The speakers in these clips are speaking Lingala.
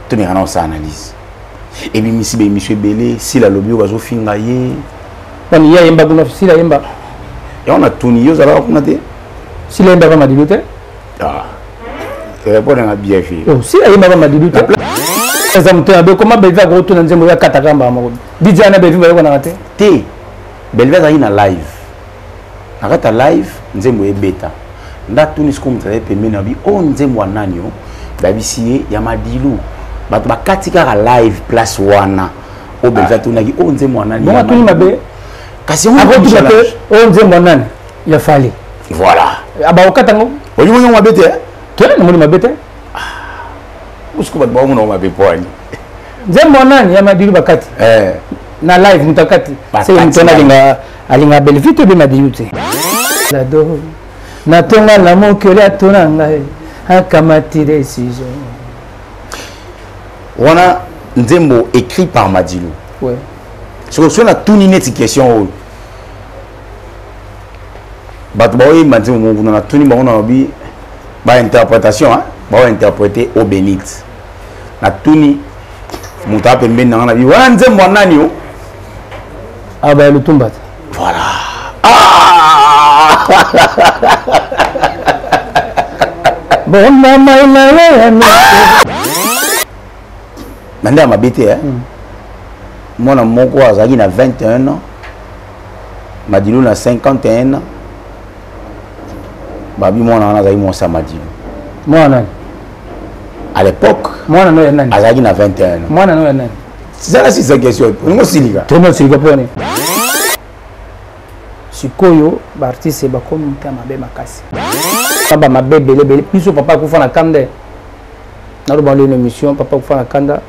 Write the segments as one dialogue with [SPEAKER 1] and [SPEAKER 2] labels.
[SPEAKER 1] tu n'es rien ça analyse et puis monsieur Belé si la lobby va finga ye
[SPEAKER 2] on y a yemba kuna si la yemba
[SPEAKER 1] et on a Tony yo ça va kuna te
[SPEAKER 2] si la yemba va madiluté
[SPEAKER 1] ah répondre à bien fait
[SPEAKER 2] oh si la yemba va madiluté exemple comment Belva go tuna nzembo ya katakamba mako DJ na Belva ko na raté
[SPEAKER 1] te Belva za ina live nakata live nzembo e beta nda Tony skom travailler pembeni abi o nzembo wanani yo babisiye ya madilu bato bakati kaka live place wana o Belva tunaki o nzembo wanani
[SPEAKER 2] bon Tony mabe
[SPEAKER 1] kasi on
[SPEAKER 2] a o nzembo wanani ya fali
[SPEAKER 1] voilà
[SPEAKER 2] aba okatango
[SPEAKER 1] oyo mo mabete
[SPEAKER 2] te na mo mabete
[SPEAKER 1] usiku bato bawo mo mabe poani
[SPEAKER 2] nzembo wanani ya madilu bakati na live mutakati c'est mtona alinga belvite be madilu te lado na tonga la mokele atona ngai akamati décision
[SPEAKER 1] wana nzembo écrit par Madilu
[SPEAKER 2] ouais
[SPEAKER 1] sur la toute une question bato ba oyi manzembo mo na tuni ba ona bi ba interprétation hein ba interpréter au bénite na tuni muta pembeni na bi wana nzembo nani yo
[SPEAKER 2] aba lutumba
[SPEAKER 1] voilà
[SPEAKER 2] bon maman
[SPEAKER 1] Nanda mabete hein moi moko azaki na 21 ans Madilu na 51 ans babi mwana wana azaki monsa Madilu
[SPEAKER 2] mwana
[SPEAKER 1] à l'époque
[SPEAKER 2] mwana no nani
[SPEAKER 1] azaki na 21 ans
[SPEAKER 2] mwana no nani
[SPEAKER 1] c'est cette question ngo silika
[SPEAKER 2] tellement silika pone sikoyo ba artiste ba comme ta mabe makasi papa mabe belé biso papa kufa na kande na roba le émission papa kufa na kanda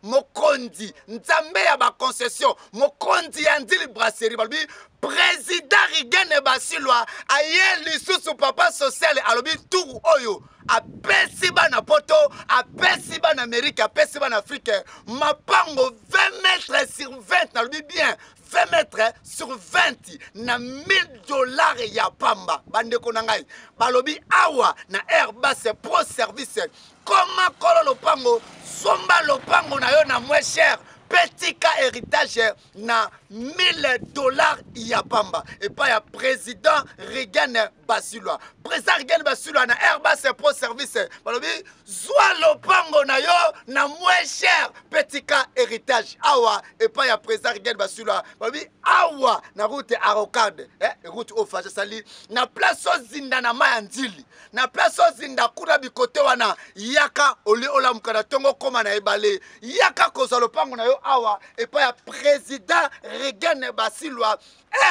[SPEAKER 3] Mokondi nzambe ya ba concession mokondi ya ndili brasserie balbi président Rigene Basilwa aye lisusu papa social alobi tour oyo apesi bana poto apesi bana Amérique apesi bana Afrique mapango 20 mètres sur 20 nalobi bien 20 mètres sur 20 na $1000 ya pamba bandeko na ngai balobi awa na Airbus Pro Service koma kolo lopango somba lopango na yo na moins cher petit cas héritage na $1000 ya pamba et pas ya président Rigene Basilwa président Rigene Basilwa na Airbus Pro Service balobi zwa lopango na yo na moins cher petit cas héritage awa et pas ya président Rigene Basilwa balobi awa na route Arocade route au Faja sali na place ozinda na Mayandili na place ozinda kuna bikote wana yaka oli ola mukana tongo koma na ebale yaka koza lopango na yo awa et pas ya président Rigene Basilwa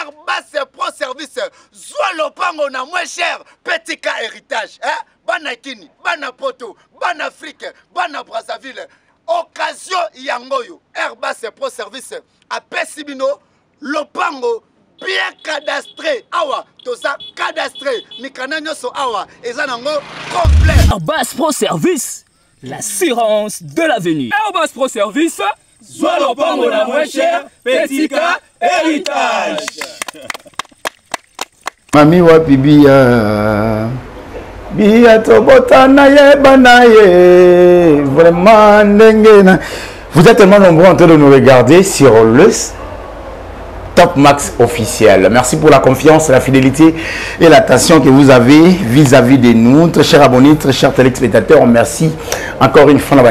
[SPEAKER 3] Airbus Pro Service zwa lopango na moins cher petit cas héritage bana Kini bana Poto bana Afrique bana Brazzaville occasion yangoyo Airbus Pro Service apesi bino lopango bien cadastré awa toza cadastré mikana nyoso awa eza nango complet
[SPEAKER 4] Airbus Pro Service l'assurance de l'avenir. Airbus Pro Service
[SPEAKER 5] soit lopango na moins cher petit cas héritage.
[SPEAKER 1] Mami wapi biya biya tobota na ye banaye vraiment ndengena. Vous êtes tellement nombreux en train de nous regarder sur le Top Max officiel. Merci pour la confiance, la fidélité et l'attention que vous avez vis-à-vis de nous. Très chers abonnés, très chers téléspectateurs, merci encore une fois.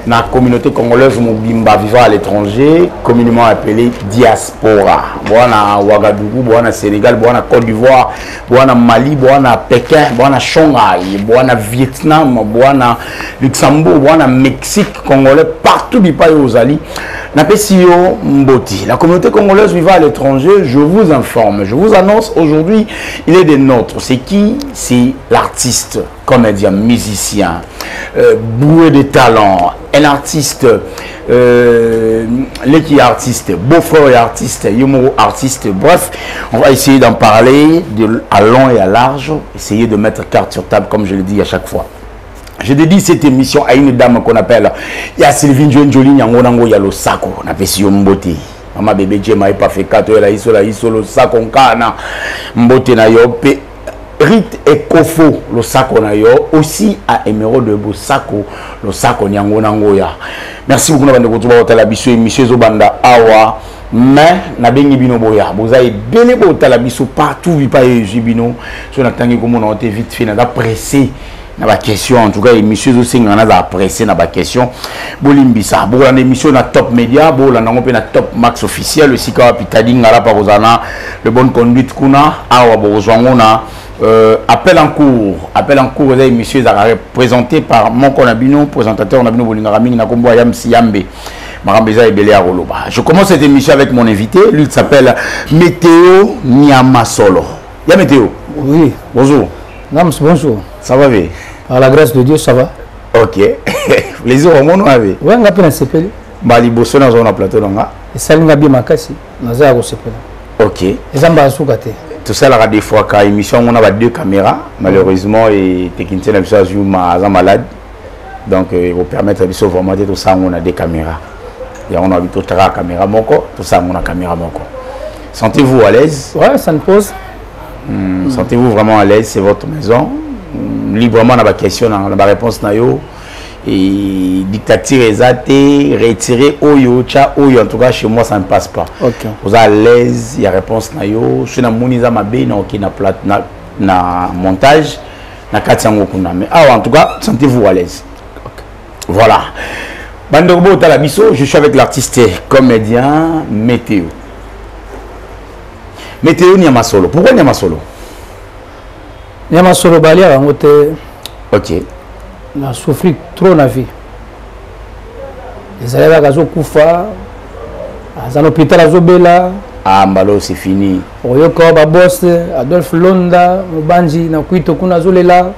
[SPEAKER 1] La communauté congolaise Mobimba vivant à l'étranger, communément appelée diaspora. Boana Ouagadougou, Boana Sénégal, Boana Côte d'Ivoire, Boana Mali, Boana Pékin, Boana Shanghai, Boana Vietnam, Boana Luxembourg, Boana Mexique, Congolais, partout du pays aux alliés. Napesio Mboti, la communauté congolaise vivant à l'étranger, je vous informe, je vous annonce aujourd'hui, il est des nôtres. C'est qui? C'est l'artiste, comédien, musicien, boué de talent, un artiste, l'équipe artiste, beau-frère et artiste, Yomo artiste, bref, on va essayer d'en parler à long et à large, essayer de mettre carte sur table comme je le dis à chaque fois. Je dédie cette émission à une dame qu'on appelle Sylvine Jolie Nyangonango Yalo Sako. On appelle si Mbote. Maman bébé Djema est pas fait 4 heures là, iso le Sako Nkana. Mbote na yope. Rite et Kofo, le sac on a yo, aussi à Emeraude de Bosako, le sac on yango nangoya. Merci beaucoup de votre émission, Monsieur Zobanda Awa, mais na bengi bino boya, vous avez belé beau talabiso partout, vi pas jibino, sur la tangi comme on a été vite fait, on a pressé. Na ba question en tout cas émission zo singa na za pressé na ba question bolimbisa bo la émission na Top Média bo la ngompe na Top Max officiel le sika pitadi ngala pa kozana le bonne conduite kuna awa bo zwango na appel en cours les émissions présenté par mon konabino présentateur nabino bolinga mingi na kombo ya Msiyambe Marambeza et Belé Aroloba. Je commence cette émission avec mon invité, lui il s'appelle Météo Nyamasolo. Ya Météo.
[SPEAKER 2] Oui.
[SPEAKER 1] Bonjour.
[SPEAKER 2] Nams, bonjour.
[SPEAKER 1] Ça va bien?
[SPEAKER 2] Par la grâce de Dieu, ça va.
[SPEAKER 1] Ok. Les autres, on a vu.
[SPEAKER 2] Oui, on a pu nous séparer.
[SPEAKER 1] Bali bosso na zona plateau nga.
[SPEAKER 2] Et ça nous a bien makasi. Nous avons séparé.
[SPEAKER 1] Ok.
[SPEAKER 2] Et ça m'a soukate.
[SPEAKER 1] Tout ça là des fois quand émission on a deux caméras malheureusement et technicien n'a pas joué malade. Donc il va permettre de sauver vraiment tout ça on a des caméras. Et on a vu tout la caméra moko, tout ça on a caméra moko. Sentez-vous à l'aise?
[SPEAKER 2] Ouais, ça ne pose.
[SPEAKER 1] Sentez-vous vraiment à l'aise, c'est votre maison. Librement dans la question, dans la réponse nayo et dictature exatée, retirer oyo, tcha oyo en tout cas chez moi ça ne passe pas.
[SPEAKER 2] Ok.
[SPEAKER 1] Vous êtes à l'aise, il y a réponse nayo. Je suis dans moniza mabe na ok na montage na katiango kuna mais en tout cas sentez-vous à l'aise. Okay. Voilà. Bandorbo Talabiso, je suis avec l'artiste comédien Météo. Météo Nyamasolo. Pourquoi Nyamasolo?
[SPEAKER 2] Nyamasolo Balia, on était.
[SPEAKER 1] Ok.
[SPEAKER 2] On a souffert trop dans la vie. Les élèves à Koufa, à l'hôpital à Zobela.
[SPEAKER 1] Ah, Mbalo, c'est fini.
[SPEAKER 2] Oyoko Babos, Adolphe Londa, Mubanji, na Kuito Kuna Zolela.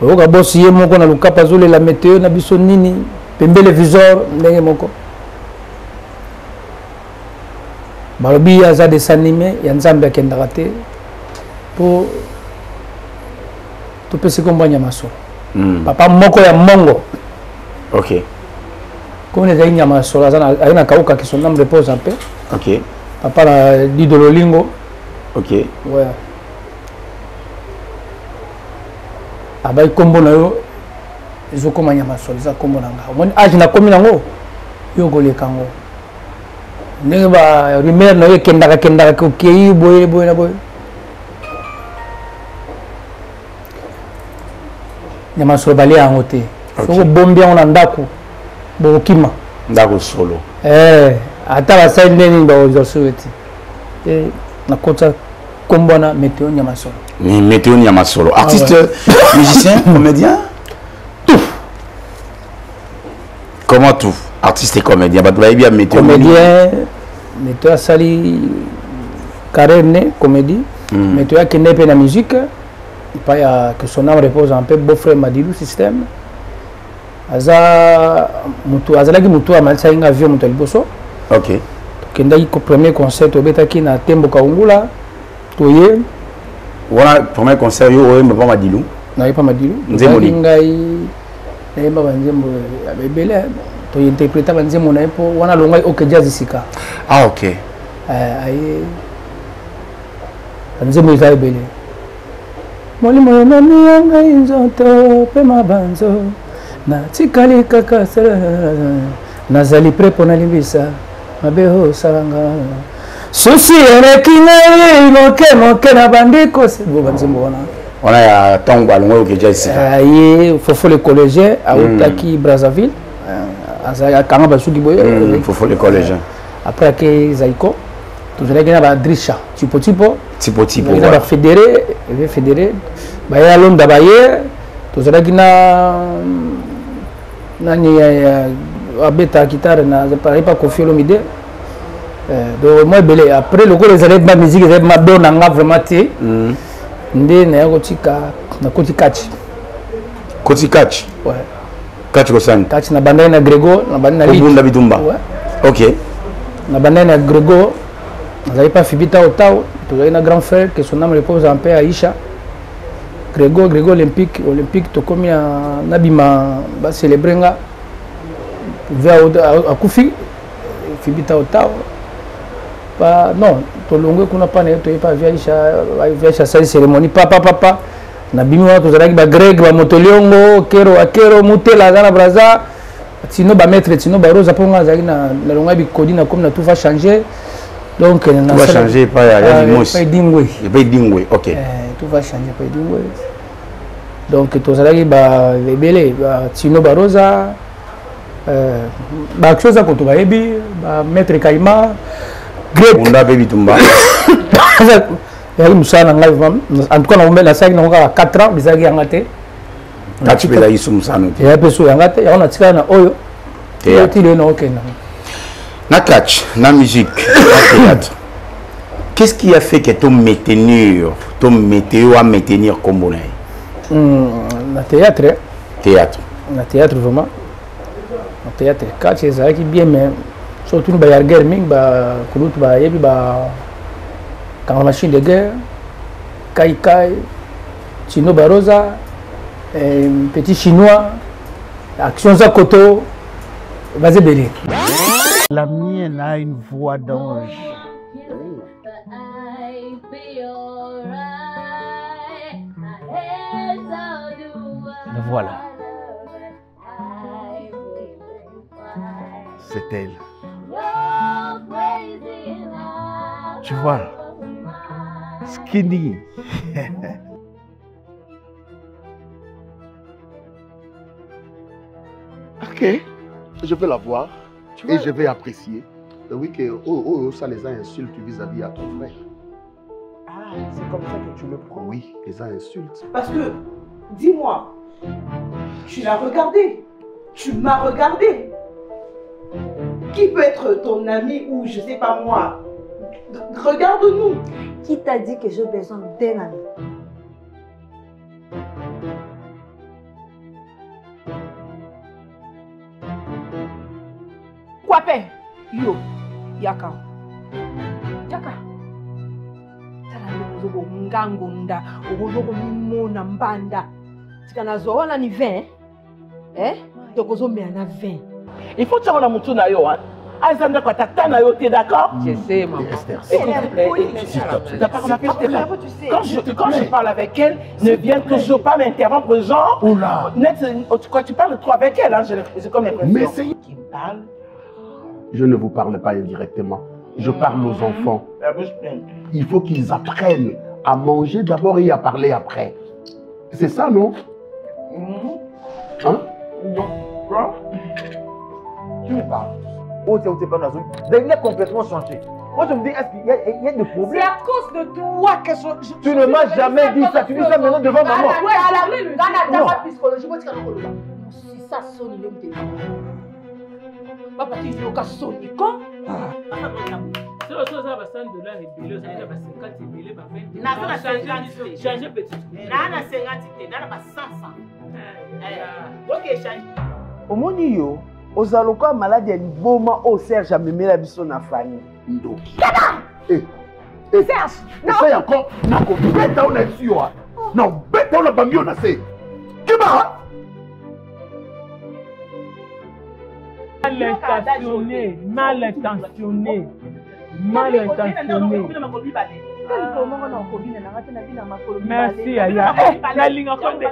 [SPEAKER 2] Oyoko Babos, Yemoko, na Lukapa Zolela, Météo, Nabiso Nini, Pembele Visor, Ndenge Moko. Balobi aza des animés ya nzambe akendaka te po topesi kombo Nyamasolo. Papa moko ya mongo.
[SPEAKER 1] Ok.
[SPEAKER 2] Comme les aïe Nyamasolo aza na kauka qui son âme repose en paix.
[SPEAKER 1] Ok.
[SPEAKER 2] Papa na Didolo Lingo.
[SPEAKER 1] Ok.
[SPEAKER 2] Ouais. Abai kombo na yo ezo koma Nyamasolo za kombo na nga. Mon âge na komi nango yo goleka ngo. Ndenge ba rumeur na kendaka ko kei boye na boye. Nyamasolo bali yango te. Soko bombi on ndako bokima.
[SPEAKER 1] Ndako solo.
[SPEAKER 2] Ata ba sai ndeni ba ozo soueti. Na kota kombona Météo Nyamasolo.
[SPEAKER 1] Météo Nyamasolo. Artiste, musicien, comédien? Tout. Comment tout? Artiste et comédien. Bien Météo.
[SPEAKER 2] Comédien, Météo Sali Carène, comédie. Météo qui n'est pas la musique. Pas que son âme repose en paix. Beau-frère Madilou système. Azalaki mutu a malsa inga avion mutu liboso.
[SPEAKER 1] Ok.
[SPEAKER 2] Kendaki ko premier concert au Betaki na Tembo Kaungula. Toye.
[SPEAKER 1] Voilà premier concert yo oye pas Madilou.
[SPEAKER 2] Na pas Madilou.
[SPEAKER 1] Nzemoni.
[SPEAKER 2] Ngai na ba nzembo abebele. To interpréter banzemo na po wana longai ok jazz sika.
[SPEAKER 1] Ah ok.
[SPEAKER 2] Aye. Banzemo za ebele. Molimo nani yanga inzoto pe mabanzo. Na tikali kaka sala nazali prepo na limbisa mabeho salanga susi erekinga moke na bandiko sebo banzembo wana
[SPEAKER 1] on a tango alongo ke jazz
[SPEAKER 2] aye fofo le collégien a Otaki Brazzaville azaya kanga basuki boye
[SPEAKER 1] fofo le collégien
[SPEAKER 2] après que Zaiko tout allait gagner ba Drisha tipo
[SPEAKER 1] il
[SPEAKER 2] va fédérer ba ya Londa baye tout allait gagner nani abeta guitare na pas confier l'omide donc moi belé après le coup les élèves ma musique les ma donne nga vraiment té ndé na kotika na kotikachi ouais
[SPEAKER 1] kachi ko san
[SPEAKER 2] kachi na bandai na Grego na bandai na
[SPEAKER 1] Bunda Bitumba
[SPEAKER 2] ouais
[SPEAKER 1] ok
[SPEAKER 2] na bandai na Grego n'avait pas fibita au tao tu as un grand frère que son âme repose en paix Aïcha Grego olympique to komi na bima ba célébrer nga vers a kufi fibita otao non, tolongwe kuna pas ne to pas via sa cérémonie papa na bimi wana tozalaki ba grec ba motoliongo kero akero mutela za na braza tino ba maître tino ba rosa ponga zaki na longa bi kodi na comme na tout va changer donc
[SPEAKER 1] tout va changer pas ya limos
[SPEAKER 2] pas dingwe
[SPEAKER 1] OK
[SPEAKER 2] tout va changer pas dingwe donc tozalaki ba lebele ba tino ba rosa ba chose ko to ba yebi ba maître kaima grec
[SPEAKER 1] onda baby tumba
[SPEAKER 2] en tout cas, on a 4 ans, mais il y a 4
[SPEAKER 1] na musique, théâtre. Qu'est-ce qui a fait que tu maintenir comme
[SPEAKER 2] na théâtre.
[SPEAKER 1] Na
[SPEAKER 2] théâtre vraiment. Na théâtre, catch c'est qui bien mais surtout ba yarger ming ba kulut ba yebi ba quand la machine de guerre, Kai Kai, Chino Barosa, Petit Chinois, Action Zakoto, vas-y Bélé.
[SPEAKER 6] La mienne a une voix d'ange. La voilà. C'est elle. Tu vois, skinny.
[SPEAKER 7] Ok, je vais la voir et je vais apprécier. Oui, que ça les a insultes vis-à-vis à ton frère.
[SPEAKER 8] Ah, c'est comme ça que tu le prends?
[SPEAKER 7] Oui, les a insultes.
[SPEAKER 8] Parce que, dis-moi, tu l'as regardé, tu m'as regardé. Qui peut être ton ami ou je sais pas moi? Regarde-nous.
[SPEAKER 9] Qui t'a dit que j'ai besoin d'un ami?
[SPEAKER 8] Quoi fait? Yo, Yaka. Yaka. Tala zogo ngangonda, zogo mimona mbanda. Tikana zoala ni 20. Donc ozo me na 20.
[SPEAKER 5] Il faut que tu aies un mouton na yo hein. Alexandre quand t'as na yo, t'es d'accord?
[SPEAKER 8] Je sais maman. Quand je parle avec elle, ne viens toujours pas m'interrompre genre.
[SPEAKER 7] Oula.
[SPEAKER 8] Quand tu parles trop avec elle, hein, j'ai comme l'impression.
[SPEAKER 7] Mais c'est
[SPEAKER 8] qui me parle.
[SPEAKER 7] Je ne vous parle pas indirectement. Je parle aux enfants. Il faut qu'ils apprennent à manger d'abord et à parler après. C'est ça, non? Hein?
[SPEAKER 8] Non. Tu me parles.
[SPEAKER 10] Oh, c'est pas dans il est complètement changé. Moi, je me dis, est-ce qu'il y a des problèmes?
[SPEAKER 8] C'est à cause de toi que
[SPEAKER 10] tu ne m'as jamais dit ça. Tu dis ça maintenant devant maman.
[SPEAKER 8] Papa, tu dis que Sonic, quoi?
[SPEAKER 10] Omoni yo, ozaloka malade ya liboma o Serge amemela biso na famille.
[SPEAKER 7] Ndoki. Serge, essaye encore. Nako beta on est sûr. Non, beta on a bangi on a c'est. Keba.
[SPEAKER 5] Mal intentionné. Merci, Aya. La ligne en compte.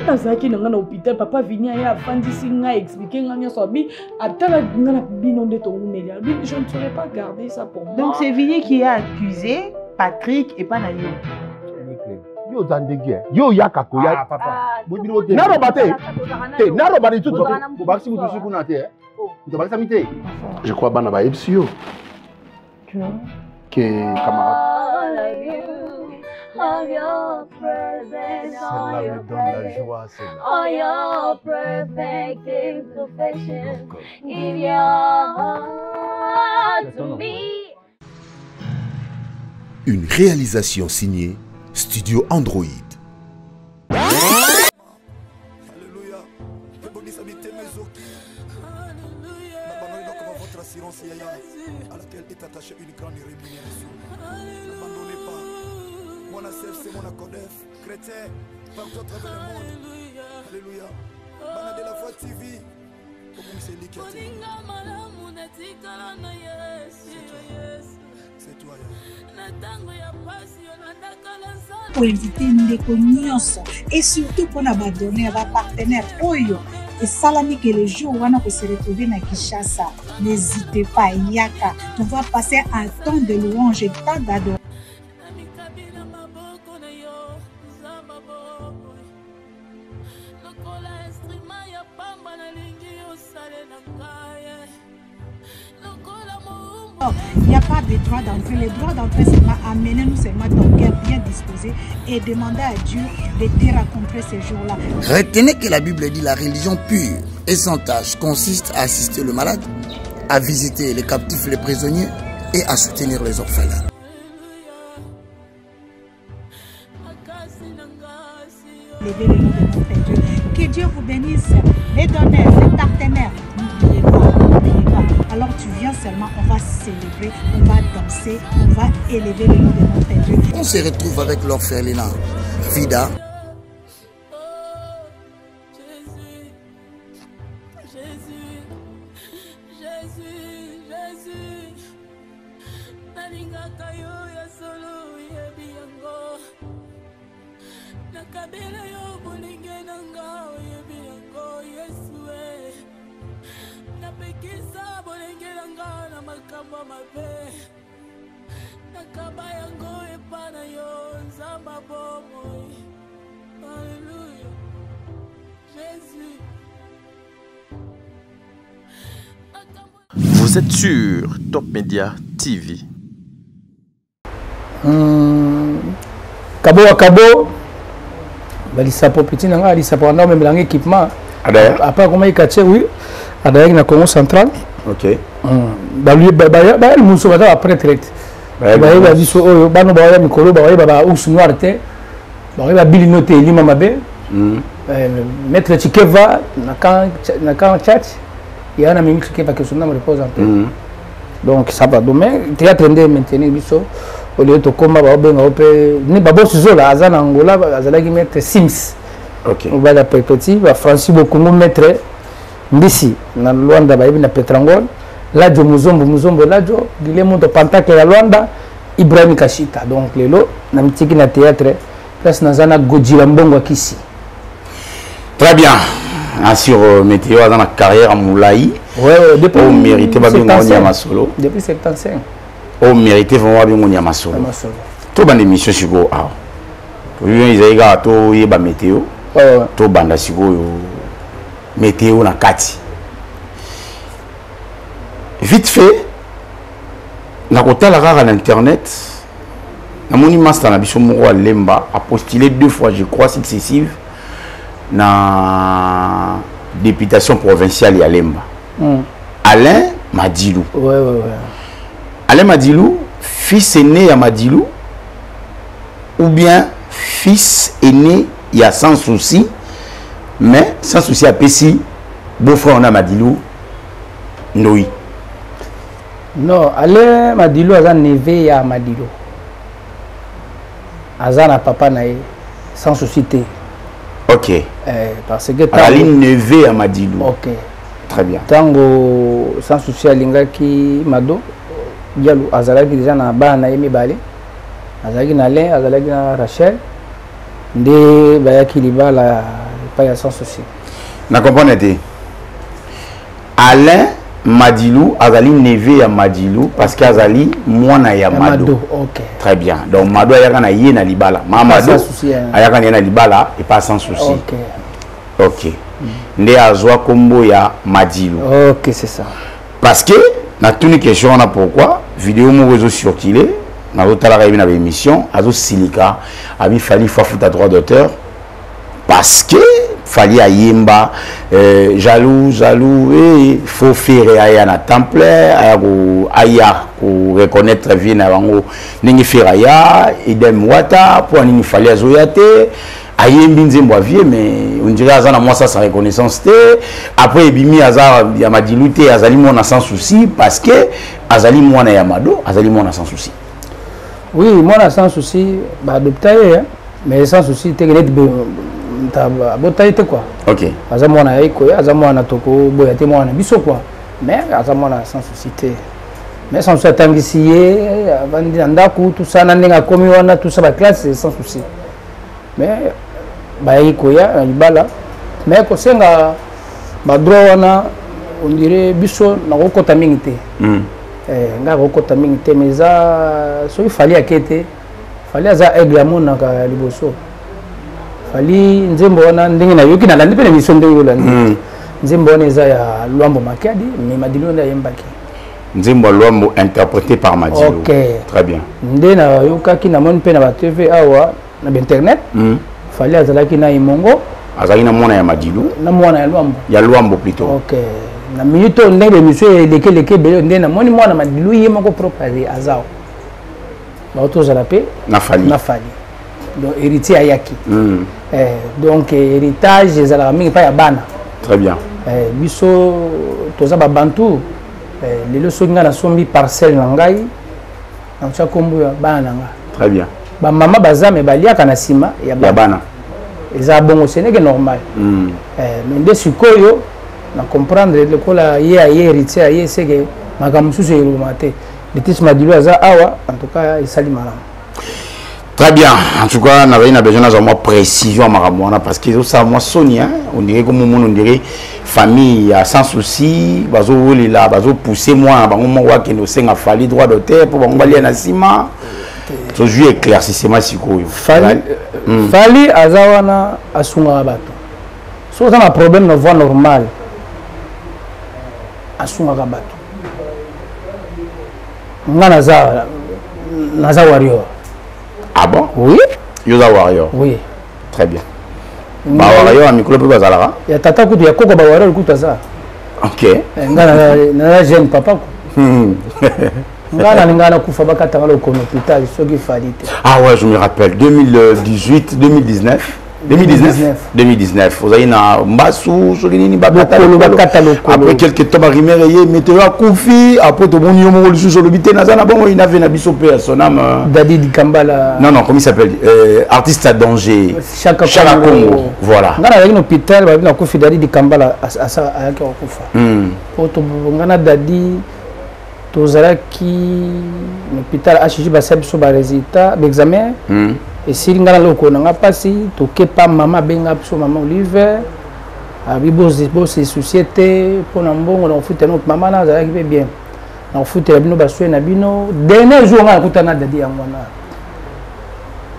[SPEAKER 11] Nazaki na ngana hôpital papa vini aya afandisi nga expliquer nga nyoso bi atala ngana bino nde to umeli bi je ne saurais pas garder ça pour moi.
[SPEAKER 12] Donc c'est Vini qui a accusé Patrick et pas Nayo.
[SPEAKER 7] Yo zandegi yo yaka ko ya papa bodiro te naro bate tout ko ba si mutu siku na te to ba samite je crois bana ba ebsio que camarade
[SPEAKER 13] of your presence,
[SPEAKER 6] celle-là me donne la joie, celle-là.
[SPEAKER 13] all your perfect imperfection in your heart to me.
[SPEAKER 14] Une réalisation signée Studio Android.
[SPEAKER 15] À laquelle est attachée une grande rémunération. N'abandonnez pas. Mon ACF, c'est mon ACODEF, chrétien, partout à travers le monde. Alléluia. Bana de la Foi TV,
[SPEAKER 16] Pour inviter Ndeko Nyonso et surtout pour nous donner à partenaire Oyo et Salami que les jours où on se retrouver à Kinshasa. N'hésitez pas, Yaka. On va passer un temps de louange et tant d'adoration. Il n'y a pas de droit d'entrée. Les droits d'entrée, c'est amener nous seulement ton cœur bien disposé et demander à Dieu de te rencontrer ces jours-là.
[SPEAKER 17] Retenez que la Bible dit la religion pure et sans tâche consiste à assister le malade, à visiter les captifs, les prisonniers et à soutenir les orphelins.
[SPEAKER 16] Levez le nom de notre Dieu. Que Dieu vous bénisse. Les donneurs, les partenaires, n'oubliez pas. Alors tu viens seulement, on va célébrer, on va danser, on va élever le nom de notre Dieu.
[SPEAKER 17] On se retrouve avec l'orphelinat Vida.
[SPEAKER 18] Vous êtes sur Top Media TV.
[SPEAKER 2] Kabo Kabo, balisapo petit nanga alisapo na même l'équipement. Après comment il cache oui, adaya na Congo central.
[SPEAKER 1] OK.
[SPEAKER 2] Ba lui ba le muso ba après traite. Ba ba biso oyo bano ba ya mikolo ba ba usu noir te. Ba bilino te lima mabe. Maître Chikeva na kan chat. Il y a un ami qui va questionner me repose un peu. Donc ça va demain théâtre ndé maintenir biso au lieu de combat ba benga opé ni babo suzola azana Angola azala ki mettre Sims.
[SPEAKER 1] OK.
[SPEAKER 2] On va la petit va Francis Bokungu mettre Mbisi na Luanda ba na Petrangol la jo muzombo la jo dile moto pantake ya Luanda Ibrahim Kashita donc lelo na mitiki na théâtre place na zana Godjila Mbongo Kisi.
[SPEAKER 1] Très bien. Sur météo dans la carrière à Moulaï.
[SPEAKER 2] Ouais, depuis
[SPEAKER 1] au mérité pas bien on y a solo.
[SPEAKER 2] Depuis 75.
[SPEAKER 1] Au mérité vraiment bien on y a solo. Tout ban émission sur go ah. Oui, ils aiga to yeba météo. To banda siko météo na kati. Vite fait na kota la rare à l'internet. Na moni master na biso moko a Lemba a postulé 2 fois je crois successives. Na députation provinciale ya Lemba. Alain Madilou.
[SPEAKER 2] Ouais.
[SPEAKER 1] Alain Madilou, fils aîné à Madilou, ou bien fils aîné il y a sans souci, mais sans souci à Pessi, beau-frère on a Madilou, Noï.
[SPEAKER 2] Non, Alain Madilou a un neveu à Madilou. Azana papa nae sans souci.
[SPEAKER 1] OK.
[SPEAKER 2] Parce que
[SPEAKER 1] Aline neveu à Madilou.
[SPEAKER 2] OK.
[SPEAKER 1] Très bien.
[SPEAKER 2] Tango sans souci à Lingaki Mado, Diallo Azalaki déjà na bana yemi balé. Azalaki na Alain, Azalaki na Rachel. Ndé bayaki libala pas ya sans souci.
[SPEAKER 1] Na comprendre té. Alain Madilou, Azali neveu à Madilou parce qu'Azali mwana ya Mado.
[SPEAKER 2] OK.
[SPEAKER 1] Très bien. Donc Mado ayaka na yé na libala. Mado ayaka na libala et pas sans souci. OK. Ndé azwa kombo ya Madilou.
[SPEAKER 2] OK, c'est ça.
[SPEAKER 1] Parce que na tuni question on a pourquoi vidéo mo réseau circulé na hôtel la na émission azo silika abi fali fafuta droit d'auteur parce que fali ayemba jaloux et faut faire aya na templaire aya ko reconnaître vie na bango ningi faire aya idem wata pour nini fali azoyate ayembi nzembo vie mais on dirait azana moi ça sa reconnaissance té après ebimi aza ya Madilou té azali mona sans souci parce que azali mona ya Mado azali mona sans souci.
[SPEAKER 2] Oui, mona sans souci ba adopté mais sans souci té botalité quoi.
[SPEAKER 1] OK.
[SPEAKER 2] Azamona eko, azamona toko boyate mwana biso quoi. Mais azamona sans susciter. Mais sans souci tangisiye, avandi ndaku tout ça nandenga komi wana tout ça ba classe sans souci. Mais ba eko ya libala. Mais ko senga ba droit wana on dirait biso na kokota mingi te. Nga kokota mingi te mais ça so il fallait akete. Fallait aza aigle amona ka liboso. Fali nzembo wana ndenge na yoki na landi pe émission ndenge yolandi. Nzembo wana eza ya Luambo Makadi mais Madilo nda yembaki.
[SPEAKER 1] Nzembo Luambo interprété par Madilo.
[SPEAKER 2] OK.
[SPEAKER 1] Très bien.
[SPEAKER 2] Nde na yokaki na mon pe na ba TV awa na internet. Fali azalaki na imongo.
[SPEAKER 1] Azali na mwana ya Madilo.
[SPEAKER 2] Na mwana ya Luambo.
[SPEAKER 1] Ya Luambo plutôt.
[SPEAKER 2] OK. Na minute ndenge émission leke bele nde na moni mwana Madilo yemako propre azao. Ba otozala pe
[SPEAKER 1] na Fali.
[SPEAKER 2] Na Fali. Donc héritier ayaki. Donc héritage ezalaka mingi pa ya bana.
[SPEAKER 1] Très bien.
[SPEAKER 2] Biso toza ba bantu lelo soki nga na sombi parcelle na ngai na tia kombo ya bana nga.
[SPEAKER 1] Très bien.
[SPEAKER 2] Ba mama bazame baliaka na sima ya
[SPEAKER 1] bana.
[SPEAKER 2] Eza bongo seneke normal. Mais nde sikoyo na comprendre lekola ye héritier ye seke makambo susu eluma te. Letis Madilo aza awa en tout cas esali malamu.
[SPEAKER 1] Très bien. En tout cas, on a besoin de précision parce que ça, moi, Sonia, on dirait comme on dirait famille sans souci, bazo là, bazo pousser moi, moi qui nous sing a fallu droit d'auteur pour on aller na sima. So je éclaircissement sikoyo.
[SPEAKER 2] Fali azawana asunga bato. So ça un problème de voie normale. Asunga bato. Ngana za warrior.
[SPEAKER 1] Ah bon?
[SPEAKER 2] Oui.
[SPEAKER 1] Yosa Warrior?
[SPEAKER 2] Oui.
[SPEAKER 1] Très bien. Bah Warrior, à micro, peut Zalara?
[SPEAKER 2] Il y a Tata Koutou, il y a Koko Warrior, écoute ça.
[SPEAKER 1] Ok.
[SPEAKER 2] Ngana jeune papa. Ngana Ngana Koufa Bakata au hôpital, ce qu'il fallait.
[SPEAKER 1] Ah ouais, je me rappelle. 2018, 2019. 2019. Vous avez une Mbassou, après quelques temps, il mettez à Koufi, après tout le monde sur le bité, il avait un abisso son âme.
[SPEAKER 2] Dadi di Kambala.
[SPEAKER 1] Non, comment il s'appelle? Artiste à danger. Chaka Congo. Voilà.
[SPEAKER 2] On a un hôpital, on a Koufi Dadi di Kambala à Koufa. On a Dadi, Tozaraki, l'hôpital HJ Bassab sur le résultat d'examen. Et si ngana loko nanga pasi to kepa mama benga so mama Oliver abibo se société pour na mbongo na futa notre mama na za ki bien na futa bino baswe na bino dernier jour ngana kutana dadi yangwana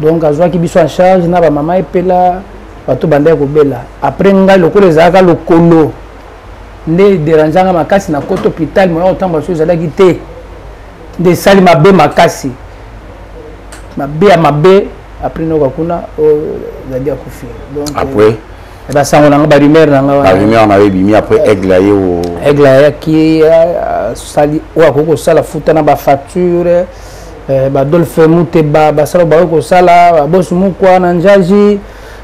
[SPEAKER 2] donc azwa ki biso en charge na ba mama epela bato banda ko bela après nga loko les aka lokolo ne dérangeanga makasi na koto hôpital mo otamba so za ki te de sali mabe makasi mabe mabe après nous kuna zadi akufi donc
[SPEAKER 1] après
[SPEAKER 2] et ba sango nanga ba rumeur nanga
[SPEAKER 1] la rumeur na bimi après aigle
[SPEAKER 2] ya qui sali wa koko sala futa na ba facture ba dolfe mute ba sala ba ko sala boss mukwa na njaji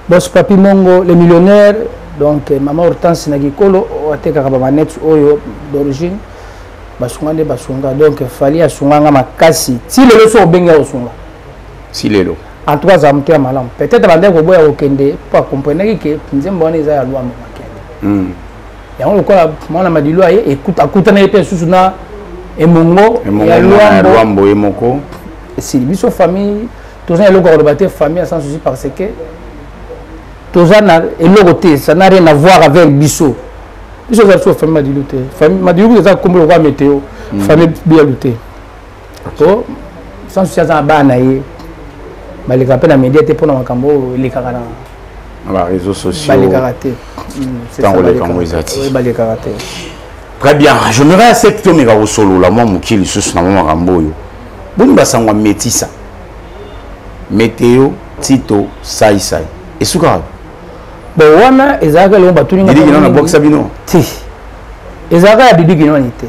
[SPEAKER 2] boss papi mongo les millionnaires donc maman Hortense na gikolo ateka ka ba manette oyo d'origine basunga basunga donc fali asunga makasi ti lelo so benga osunga
[SPEAKER 1] si lelo.
[SPEAKER 2] En tout cas, ça me tient mal. Peut-être que vous avez okende pour comprendre que Nzembo est à Luambo Makadi. Et on le croit, moi, m'a dit, écoute, écoute, na épée sous na emongo,
[SPEAKER 1] Luambo emoko.
[SPEAKER 2] Si biso famille, tous un logo de famille sans souci parce que tous un logo ça n'a rien à voir avec biso. Biso ça soit famille m'a dit lutter. Famille m'a dit que ça comme le roi météo, famille bien lutter. To sans souci ça ba na ye. Les rappels à médias pour nos cambo les carana.
[SPEAKER 1] Les réseaux sociaux.
[SPEAKER 2] Les karaté.
[SPEAKER 1] Très bien. Je me réaccepte mes gars au solo la moi mukili sous na moi cambo yo. Bon basangwa métissa. Météo Tito Sai. Et souka.
[SPEAKER 2] Bon wana ezaka lo batuni
[SPEAKER 1] ngana. Didi na box abino.
[SPEAKER 2] Ti. Ezaka ya didi ginonité.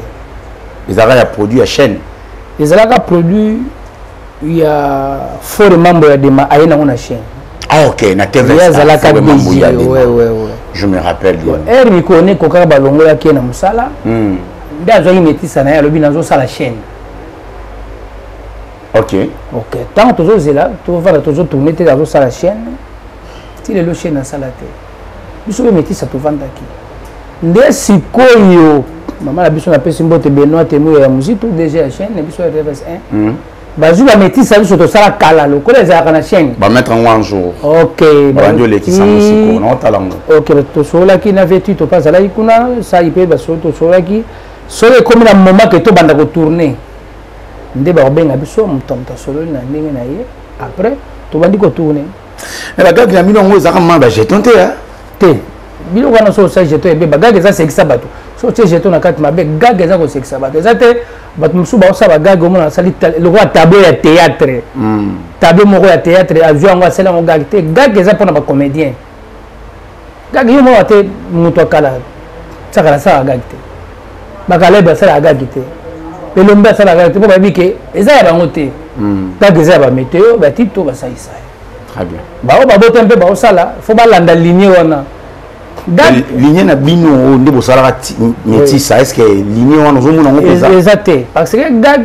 [SPEAKER 1] Ezaka ya produit à chaîne.
[SPEAKER 2] Ezaka produit il y a fort membre de ma aïna on a chaîne.
[SPEAKER 1] Ah ok, na TV. Je me rappelle bien.
[SPEAKER 2] Er mi connaît koka balongo ya kena musala. Nda zo imetisa na ya lobi nazo sala chaîne.
[SPEAKER 1] OK.
[SPEAKER 2] OK. Tant toujours là, tu vas toujours tourner tes nazo sala chaîne. ti lelo chaîne asala te biso be métis atovandaki nde sikoyo mama na biso napesi mbote Benoît Temo ya muziki DG ya chaîne biso ya RFS1 bazwi bamétis biso tosala kala lokola ezalaka na chaîne
[SPEAKER 1] bamettre yango un jour
[SPEAKER 2] ok
[SPEAKER 1] bandi olekisa mosiko naotala yango
[SPEAKER 2] ok tosololaki na vetu topa azalaki kuna sali mpe basolo tosololaki solo ekomi na moment ke tobanda kotourne nde bakobenga biso moto asololi na ndenge na ye après tobandi kotourne
[SPEAKER 1] bagage na bino yango ezaka mama bajeton te
[SPEAKER 2] te biloko wana so osali jeton ebe bagage eza sekisa bato so otie jeton na kati mabe gage eza kosekisa bato eza te bato mosusu baosala bagage omona asali lokola tableau ya théâtre tableau moko ya théâtre azwi yango asali yango gage te gage eza mpona bacomédien gage yo moko te moto akala tiakala asalaka gage te bakala basalaka gage te elombe asalaka gage te mpo bayebi ke eza ya bango te gage eza ya bamétéo batito basalisa
[SPEAKER 1] très bien
[SPEAKER 2] bao babota mpe baosala fo balanda linie wana
[SPEAKER 1] ligne na bino nde bosalaka métisa est ce que ligne wana ozomona yango mpenza
[SPEAKER 2] eza te parce que gag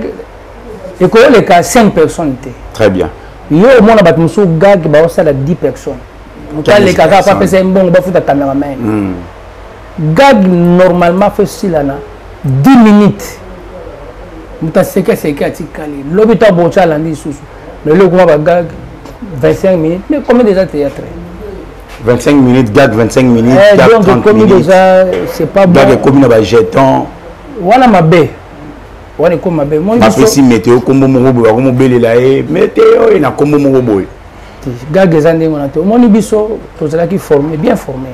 [SPEAKER 2] ekoyoleka 5 personnes te
[SPEAKER 1] très bien
[SPEAKER 2] yo omona bato mosusu gag baosala 10 personnes motalekaka pa apesa mbongo bafuta cameraman gag normalement fo esilana 10 minutes moto asekeseke atikali lobi to abotya alandi lisusu lelo okoma bagag 25 minutes mais combien déjà théâtre
[SPEAKER 1] 25 minutes gag 25 minutes gag
[SPEAKER 2] donc
[SPEAKER 1] 30
[SPEAKER 2] comme
[SPEAKER 1] minutes
[SPEAKER 2] déjà c'est pas bon
[SPEAKER 1] gag comme na ba jeton
[SPEAKER 2] wana mabe wana comme mabe moi
[SPEAKER 1] bapesi météo kombo moko boye bakomobelela ye météo e na kombo moko boye
[SPEAKER 2] gag eza ndenge wana te omoni biso tozalaki formé bien formé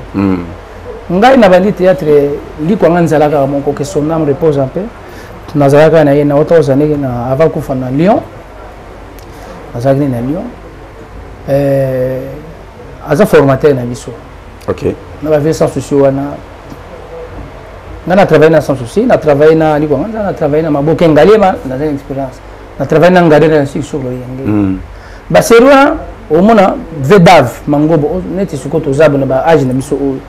[SPEAKER 2] ngai na bandi théâtre likwanga nzalaka moko que son âme repose un peu nazalaka na ye na otoza ndenge na avant kufa na Lyon nazalaki na Lyon aza formateur na biso
[SPEAKER 1] ok
[SPEAKER 2] na bavie sans souci wana nga na travaille na sans souci na travaille na likwanga na travaille na maboke ngalema naza na expérience na travaille na ngade na sur le yenge baseri wana omona vedav mangobo neti siko tozabo na ba age na biso oyo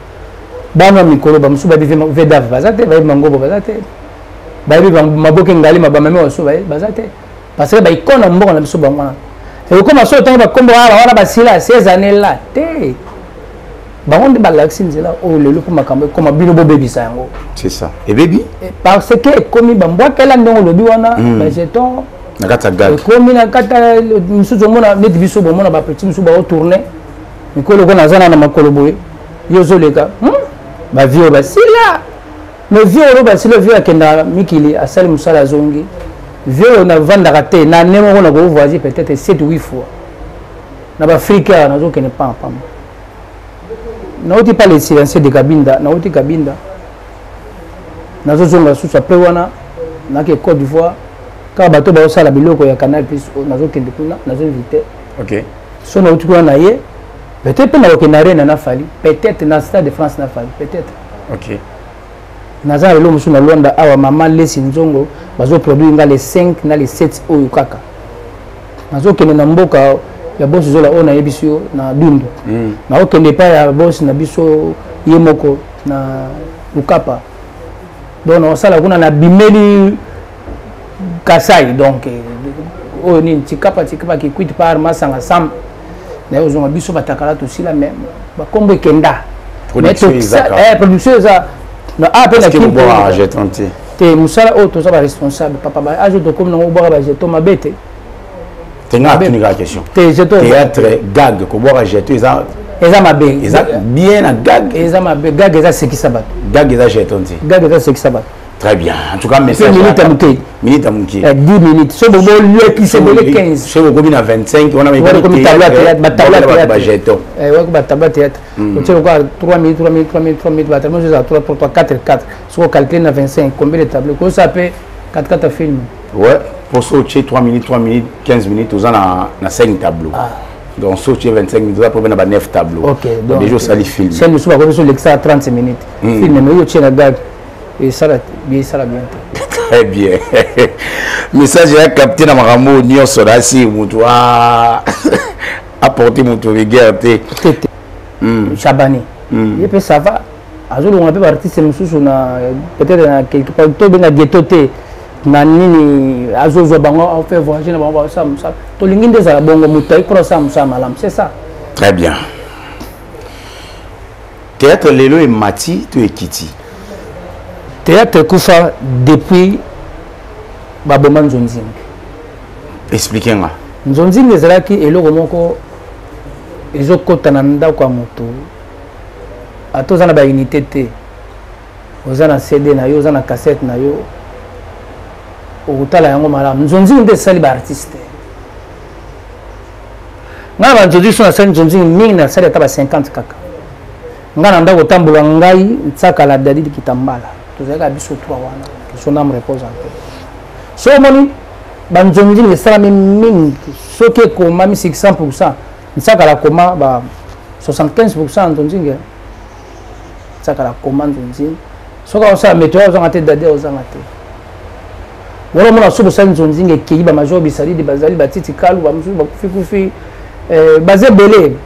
[SPEAKER 2] bana mikolo bamosusu bayebi vedav baza te bayebi mangobo baza te bayebi maboke ngalema bamame waso baza te parce que baikona mboka na biso bango wana ekoma so ntango bakombo wana basila 16 années là te bango nde balakisi nzela oyo lelo mpo makambo ekoma bino bobebisa yango
[SPEAKER 1] c'est ça ebebi
[SPEAKER 2] parce que ekomi bambwakela ndenge olobi wana bajeton
[SPEAKER 1] na kati ya gag
[SPEAKER 2] ekomi na kati mosusu omona neti biso bomona bapeti mosusu baotourne mikolo oko naza na makolo boye yo ozoleka bavie oyo basila mais vie oyo basila vie akendaka mikili asali mosala azongi vieux na vandaka te na ne moko na kovoyage peut-être 7 ou 8 fois na baafrika nazokende pampam nauti pa le silencieux de kabinda nauti kabinda nazozonga susu apres wana nake Côte d'Ivoire kaka bato baosala biloko ya Canal Plus nazokende kuna nazoinvite
[SPEAKER 1] ok
[SPEAKER 2] so nauti kuna na ye peut-être mpe nakokende arena na fali peut-être na Stade de France na fali peut-être
[SPEAKER 1] ok
[SPEAKER 2] naza lelo mosusu na Luanda awa mama lesi nzongo bazoproduire nga les 5 na les 7 oyo kaka nazokende na mboka ya bosi zola oyo nayebi biso yo na Dundu naokende epai ya bosi na biso ye moko na Lukapa donc naosala kuna na bimeli Kasai donc oyo nini tikapa kikwiti par masanga sam naye ozonga biso batakala tosila me bakombo ekenda production eza no ape na kimbo
[SPEAKER 1] jeton te
[SPEAKER 2] te musala oyo toza baresponsable papa baage tokomi nango obwaka bajeton mabe te
[SPEAKER 1] tenga tunika question
[SPEAKER 2] te jeton
[SPEAKER 1] théâtre gag kobwaka jeton
[SPEAKER 2] eza mabe
[SPEAKER 1] eza bien na gag
[SPEAKER 2] eza mabe gag eza sekisa bato
[SPEAKER 1] gag eza jeton te
[SPEAKER 2] gag eza sekisa bato
[SPEAKER 1] très bien en tout cas message
[SPEAKER 2] minute à muke 10 minutes so bobo leki se bole 15
[SPEAKER 1] so bobo na 25 on a mis
[SPEAKER 2] comme tableau
[SPEAKER 1] ba jeton
[SPEAKER 2] ouais ba tableau théâtre tu vois 3 minutes ba tableau c'est 3 pour 4 so calculer na 25 combien de tableaux quoi ça peut 4 films
[SPEAKER 1] ouais pour ça 3 minutes 15 minutes aux na 5 tableaux donc so 25 minutes après na 9 tableaux
[SPEAKER 2] OK donc
[SPEAKER 1] déjà ça les films
[SPEAKER 2] c'est nous sur l'extra 30 minutes film mais yo tient la gag et ça bien
[SPEAKER 1] très bien message ya capté na makambo nyonso na si mutu apporter mutu regard te
[SPEAKER 2] Chabani et puis ça va azolo on peut artiste mususu na peut-être na quelque part to benga ghetto te na nini azozo bango on fait voyager na bango ça to linginde za bongo mutu ikro ça malam c'est ça
[SPEAKER 1] très bien théâtre lelo et mati to ekiti
[SPEAKER 2] théâtre kufa depuis baboma Nzonzing.
[SPEAKER 1] Expliquez-moi.
[SPEAKER 2] Nzonzing ezalaki eloko moko ezokota na ndako ya moto ata oza na baunité te oza na CD na yo oza na cassette na yo okotala yango malamu. Nzonzing nde esali baartiste ngai banzonzing so nasali Nzonzing mingi nasali ata ba 50 kaka ngai na ndako otambola ngai ntsakala Dadidi Kitambala tozalaka biso 3 wana que son âme repose en paix. So moni banzonzing esalami mingi soki ekomami 600%. Nsaka la coma ba 75% Nzonzing. Nsaka la coma Nzonzing. Soka osa météo oza ngate dade oza ngate. Wala mona sobo sa Nzonzing ekeyi ba major bisali de bazali batiti kalu ba musu ba kufi bazé belé.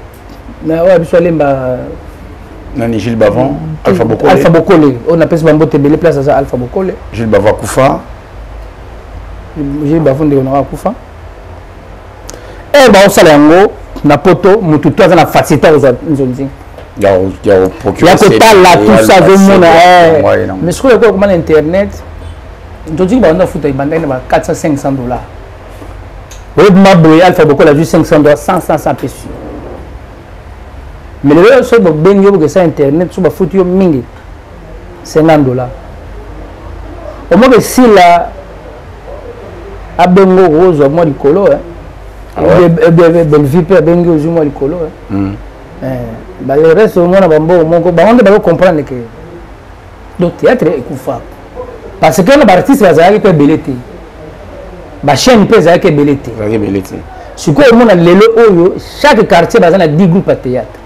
[SPEAKER 2] Na wa biso lemba
[SPEAKER 1] Nani Gilles Bavon, Alpha Bokole.
[SPEAKER 2] Alpha Bokole. On appelle ça Bambote belé place à Alpha Bokole.
[SPEAKER 1] Gilles Bavon Koufa. Gilles Bavon de Honora Koufa. Eh ba osala yango na poto mutu to na facilité aux Nzonzing. Ya kotala tout ça zomona mais ce que comment internet Nzonzing ba on futa ibanda na 400-500 $. Oui ma boy Alpha Bokole a juste 500 $, 100 pesos. Mais le so bo benyo que ça internet so ba futu yo mingi 50 $. Au moins que si la abengo rose au moins likolo Belvipe abengo au moins likolo le reste au moins na bambo moko ba on va comprendre que le théâtre est kufa parce que les artistes bazali pe belete ba chaîne pe bazali belete ce que au moins lelo oyo chaque quartier bazana 10 groupes à théâtre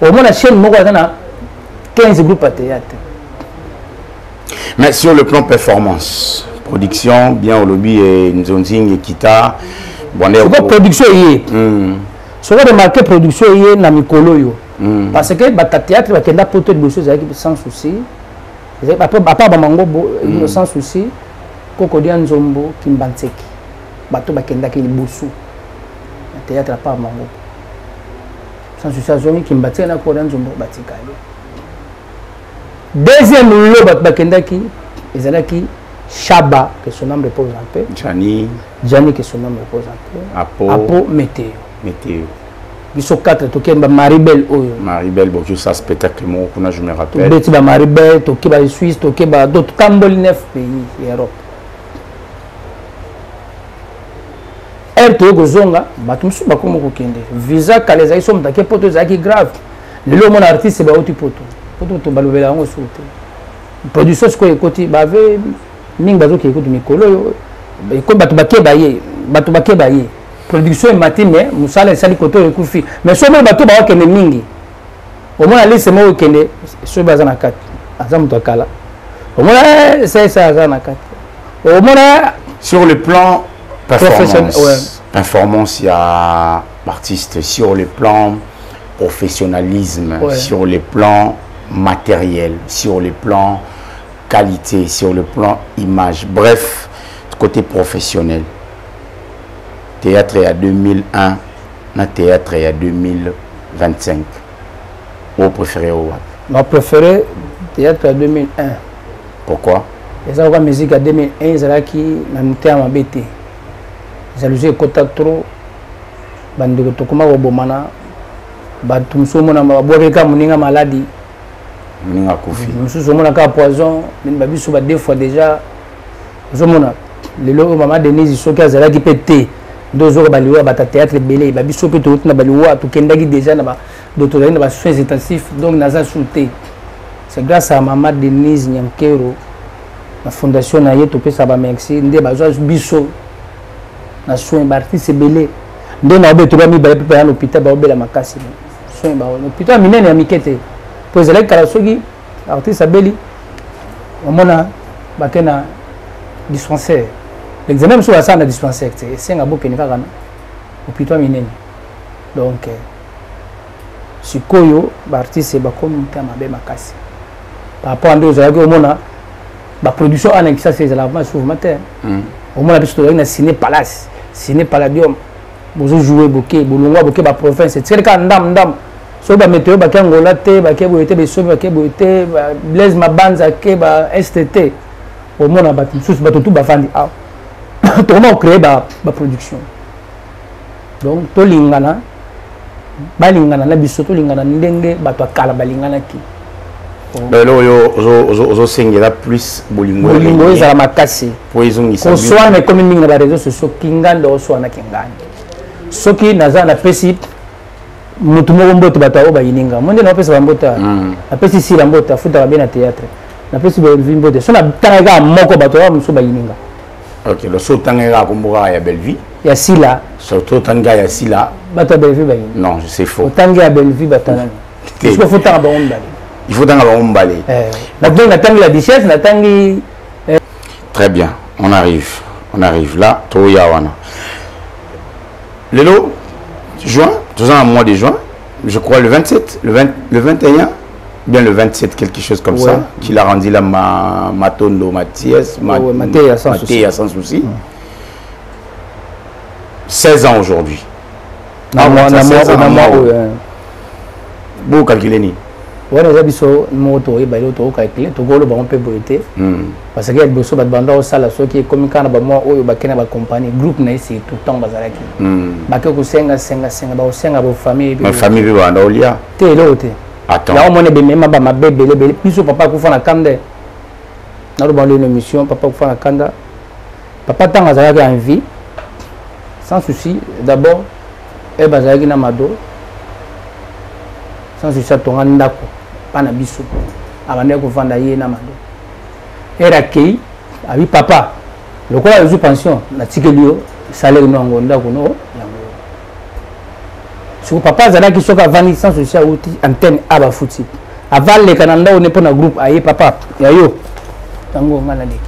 [SPEAKER 1] au moins la chaîne moko bazana 15 groupes à théâtre. Mais sur le plan performance production bien au lobby et Nzonzing et Kita
[SPEAKER 2] bon production y so va remarquer production y na mikolo yo parce que ba théâtre ba kenda poto de choses avec sans souci après ba mango sans souci koko dia Nzombo Kimbantseki bato ba kenda ki libusu théâtre pas mango sans souci azongi Kimbantseki na ko dia Nzombo batikali deuxième lo ba kenda ki ezalaki Chaba, que son nom repose en paix. Gianni, que son nom repose en paix. Apo, Météo. Ils sont 4, toké ba Maribel oyo.
[SPEAKER 1] Maribel, bon, ça spectacle moi, je me rappelle.
[SPEAKER 2] Beti ba Maribel, toké ba Suisse, toké ba d'autres tambol 9 pays Europe. RTO gozonga, batumsu ba komo kokende. Visa kaleza iso mtake poto zaki grave. Le mon artiste ba oti poto. Poto to balobela ngo soute. Production ko ekoti ba ve mingi bazo ki écoute mikolo ko batu bakeba ye production matine musala sali koto ekufi mais so mo batu ba kende mingi au moins liste mo kende so baza na kati azamu to kala au moins ça aza na kati au moins
[SPEAKER 1] sur le plan performance il y a artiste sur le plan professionnalisme sur le plan matériel sur le plan qualité, sur le plan image, bref, côté professionnel. Théâtre il y a 2001, na théâtre il y a 2025. Vous préférez où?
[SPEAKER 2] Moi préféré théâtre à 2001.
[SPEAKER 1] Pourquoi?
[SPEAKER 2] Les gens musique à 2001, ils ont qui na muté à mabete. Ils ont usé kota trop. Bandi ko tokoma bomana. Batumso mona maboreka muninga maladie.
[SPEAKER 1] Muninga kofi.
[SPEAKER 2] Nous sommes là poison, mais babi soba 2 fois déjà. Zomona le lo maman Denise soki azala ki pété. 2 jours baliwa bata théâtre belé babi sopi to na baliwa to kendaki déjà na ba d'autres na ba soins intensifs donc naza souté. C'est grâce à maman Denise Nyankero la fondation na yeto pesa ba merci ndé bazwa biso na soins artiste belé. Ndé na obeto ba mi ba pe à l'hôpital ba obela makasi. Soins ba l'hôpital minene ya mikete. Pour les Karasogi, artiste Abeli, on a bakena dispensaire. L'examen sur la salle de dispensaire, c'est un beau pénétrant au plutôt minene. Donc, si Koyo, l'artiste, c'est comme Tamabe Makasi. Par rapport à deux autres, on a la production en ça c'est la vente sur matin. Au moins, la personne a signé Palace, signé Palladium. Vous jouez bouquet, boulonga bouquet, la province, c'est le cas d'âme. so ba météo ba kangola te ba ke boyete be so ba ke boyete ba Blaise Mabanza ke ba STT au monde ba tous ba tout ba fandi ah to comment créer ba production donc to lingana balingana na biso to lingana ndenge ba to kala balingana ki
[SPEAKER 1] lelo yo ozo sengela plus bolingo
[SPEAKER 2] ezala makasi
[SPEAKER 1] po ezongisa
[SPEAKER 2] soit mais comme mingi na ba réseaux sociaux kinganda soit na kinganda soki naza na pesi mutu moko mbote bato oyo bayininga monde na pesa bambota apesi sila mbota futa bien na théâtre na pesi Bellevue mbote so na tanga moko bato oyo muso bayininga.
[SPEAKER 1] OK, le so tanga komboka ya Bellevue
[SPEAKER 2] ya sila
[SPEAKER 1] surtout tanga ya sila
[SPEAKER 2] bato Bellevue bayini.
[SPEAKER 1] Non, c'est faux.
[SPEAKER 2] Tanga ya Bellevue batana il faut tanga ba ombali
[SPEAKER 1] il faut tanga ba ombali
[SPEAKER 2] la donc na tanga la duchesse na tangi
[SPEAKER 1] très bien, on arrive là to ya wana Lelo, juin, tout un mois de juin, je crois le 27, le 21, bien le 27, quelque chose comme ça, qu'il a rendu là Matondo, Mathias,
[SPEAKER 2] Mathias
[SPEAKER 1] sans souci. 16 ans aujourd'hui. Beau calculer ni.
[SPEAKER 2] Voilà, les abisso, moto, et bailo, to calculer, to go le bon peu beauté. Parce que les bat banda au sala, ceux qui est comme quand moi, ou bakena ba compagnie, groupe na ici tout le temps bazalaki. Bake ko senga ba senga ba famille.
[SPEAKER 1] Ma famille veut banda au lia.
[SPEAKER 2] Te l'autre.
[SPEAKER 1] Attends.
[SPEAKER 2] Là on mone be même ba ma bébé le piso papa ko fa na kande. Na lo bando une émission papa ko fa na kanda. Papa tanga bazalaki en vie. Sans souci, d'abord e bazalaki na mado. Sans souci tonga ndako. Pana biso abande ko vanda ye na mando era kei abi papa lokola yo pension na tikelio salaire no ngonda ko no yango so papa zala ki soka vani sans souci outi antenne aba futi avant le kananda on est pour na groupe aye papa ya yo tango ngana leki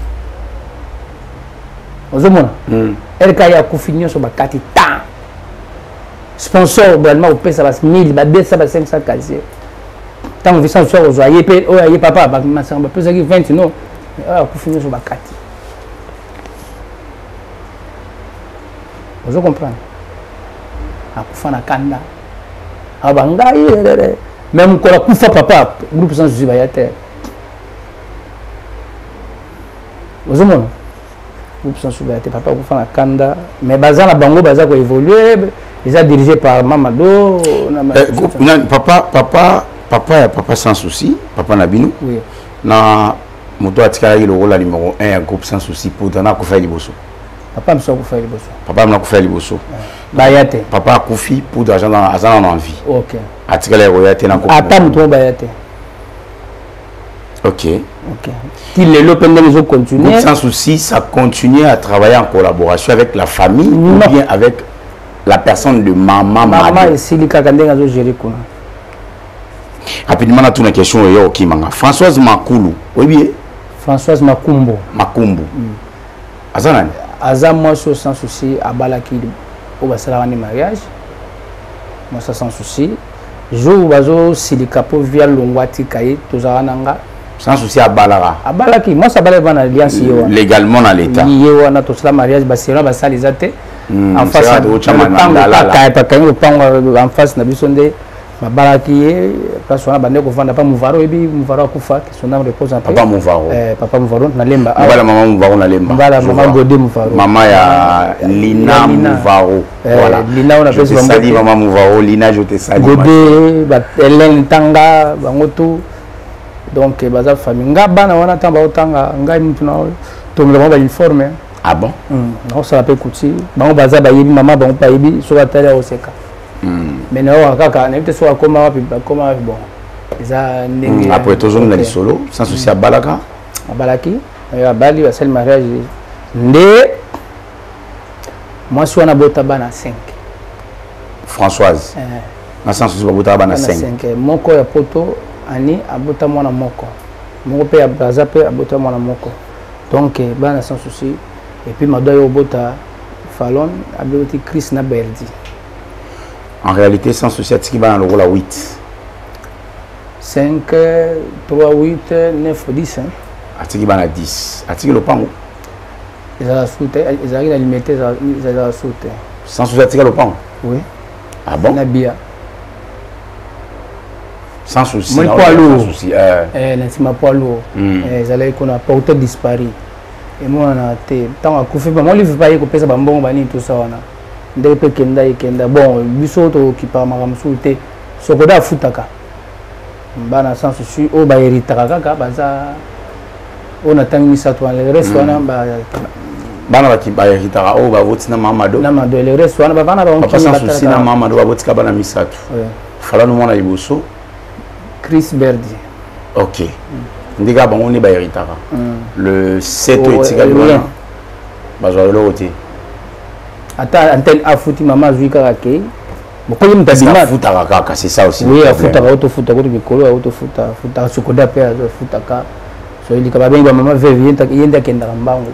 [SPEAKER 2] ozomona erka ya kufinyo so bakati ta sponsor vraiment au pesa bas 1000 ba 200 ba 500 casier. Tant que ça soit aux aïe papa bah ma samba peut ça qui 20 non ah pour finir sur bakati vous comprenez à pour faire la kanda ah banga même quand la kufa papa groupe sans souci ba terre vous comprenez groupe sans souci ba terre papa pour faire la kanda mais bazan la bango baza ko évoluer ils a dirigé par Mamado papa sans souci, papa Nabinou. Oui. Na moto atika le rôle numéro 1 un groupe sans souci pour dana ko faire liboso. Papa me so ko faire liboso. Papa me ko faire liboso. Bayate. Papa Koufi pour d'argent dans azan en vie. OK. Atika le royauté na ko. Ata moto bayate. OK. OK. Qu'il est l'open les autres continuer. Sans souci, ça continue à travailler en collaboration avec la famille ou bien avec la personne de maman. Maman et Silika Kandenga zo gérer quoi. Rapidement, on a une question. Françoise Makoulou. Oui, bien. Françoise Makumbo. Makumbo. Azanani. Azan, moi, sans souci, à Balaki, au Bassalavani mariage. Moi, ça sans souci. Je vous silikapo via Longwati Kaye, Tozarananga. Sans souci à Balara. À Balaki, moi, ça balait dans l'alliance. Légalement dans l'État. On a tout cela mariage, Bassira, Bassalizate. En face de en face de Nabisonde. Babalaki parce qu'on a bandé ko vanda pas Mouvaro et puis Mouvaro kufa qui son âme repose en paix. Papa Mouvaro. Papa Mouvaro na lemba. Voilà maman Mouvaro na lemba. Voilà maman Godé Mouvaro. Maman ya Lina Mouvaro. Voilà. Lina on a fait salut maman Mouvaro, Lina je te salue. Godé ba Hélène Tanga bangoto. Donc baza famille ngaba na wana tamba otanga ngai mutu na to ngela ba uniforme. Ah bon? On ça peut coûter. Bango baza ba yebi maman bango pa yebi so ba tele oseka. Mais non, kaka, n'était soit comment bon. Après toujours on a dit solo, sans souci à Balaka. À Balaki, à Bali, à celle mariage. Moi, je suis à Botabana 5. Françoise. Sans souci à Botabana 5. Mon corps est poto, Ani, à Botamona Moko. Mon père à Brazape, à Botamona Moko. Donc, bana sans souci. Et puis, ma doyo Bota Fallon, à Bioti Chris Naberdi. En réalité, sans souci, il va dans le rôle à 8. 5, 3, 8, 9, 10. Il va à 10. Il va à 10. Ils arrivent à limiter, ils arrivent à sauter. Sans souci, il va à 10. Oui. Ah bon? Nabia.
[SPEAKER 1] sans souci.
[SPEAKER 2] Mon poids lourd.
[SPEAKER 1] Sans souci.
[SPEAKER 2] L'intima poids lourd. Ils allaient qu'on a porté disparu. Et moi, on a été. Tant à couper, moi, je ne veux pas y couper ça, bon, tout ça. Dès que Kenda, bon, Bissot qui parle, Madame Souté, ce qu'on a foutaka. Bana sans souci, au Bayeri Taraka, Baza, on a tant mis ça, le reste, on a.
[SPEAKER 1] Bana qui Bayeri Taraka, oh, bah, votre nom Mamado.
[SPEAKER 2] Namado, le reste, on a pas
[SPEAKER 1] sans souci, Mamado, votre cabana Misato. Fala nous mon Iboso.
[SPEAKER 2] Chris Berdi.
[SPEAKER 1] Ok. Ndiga on est Bayeri Taraka. Le 7 au Etigalona. Baza le côté.
[SPEAKER 2] Attends, antenne a foutu maman Zuikarake. Pourquoi il me t'a dit
[SPEAKER 1] Foutaraka, c'est ça aussi.
[SPEAKER 2] Oui, à Foutaka, auto-Foutaka, auto-Foutaka, Sukoda Père, Foutaka. So il dit que maman veut venir, il y a des Kendarambango.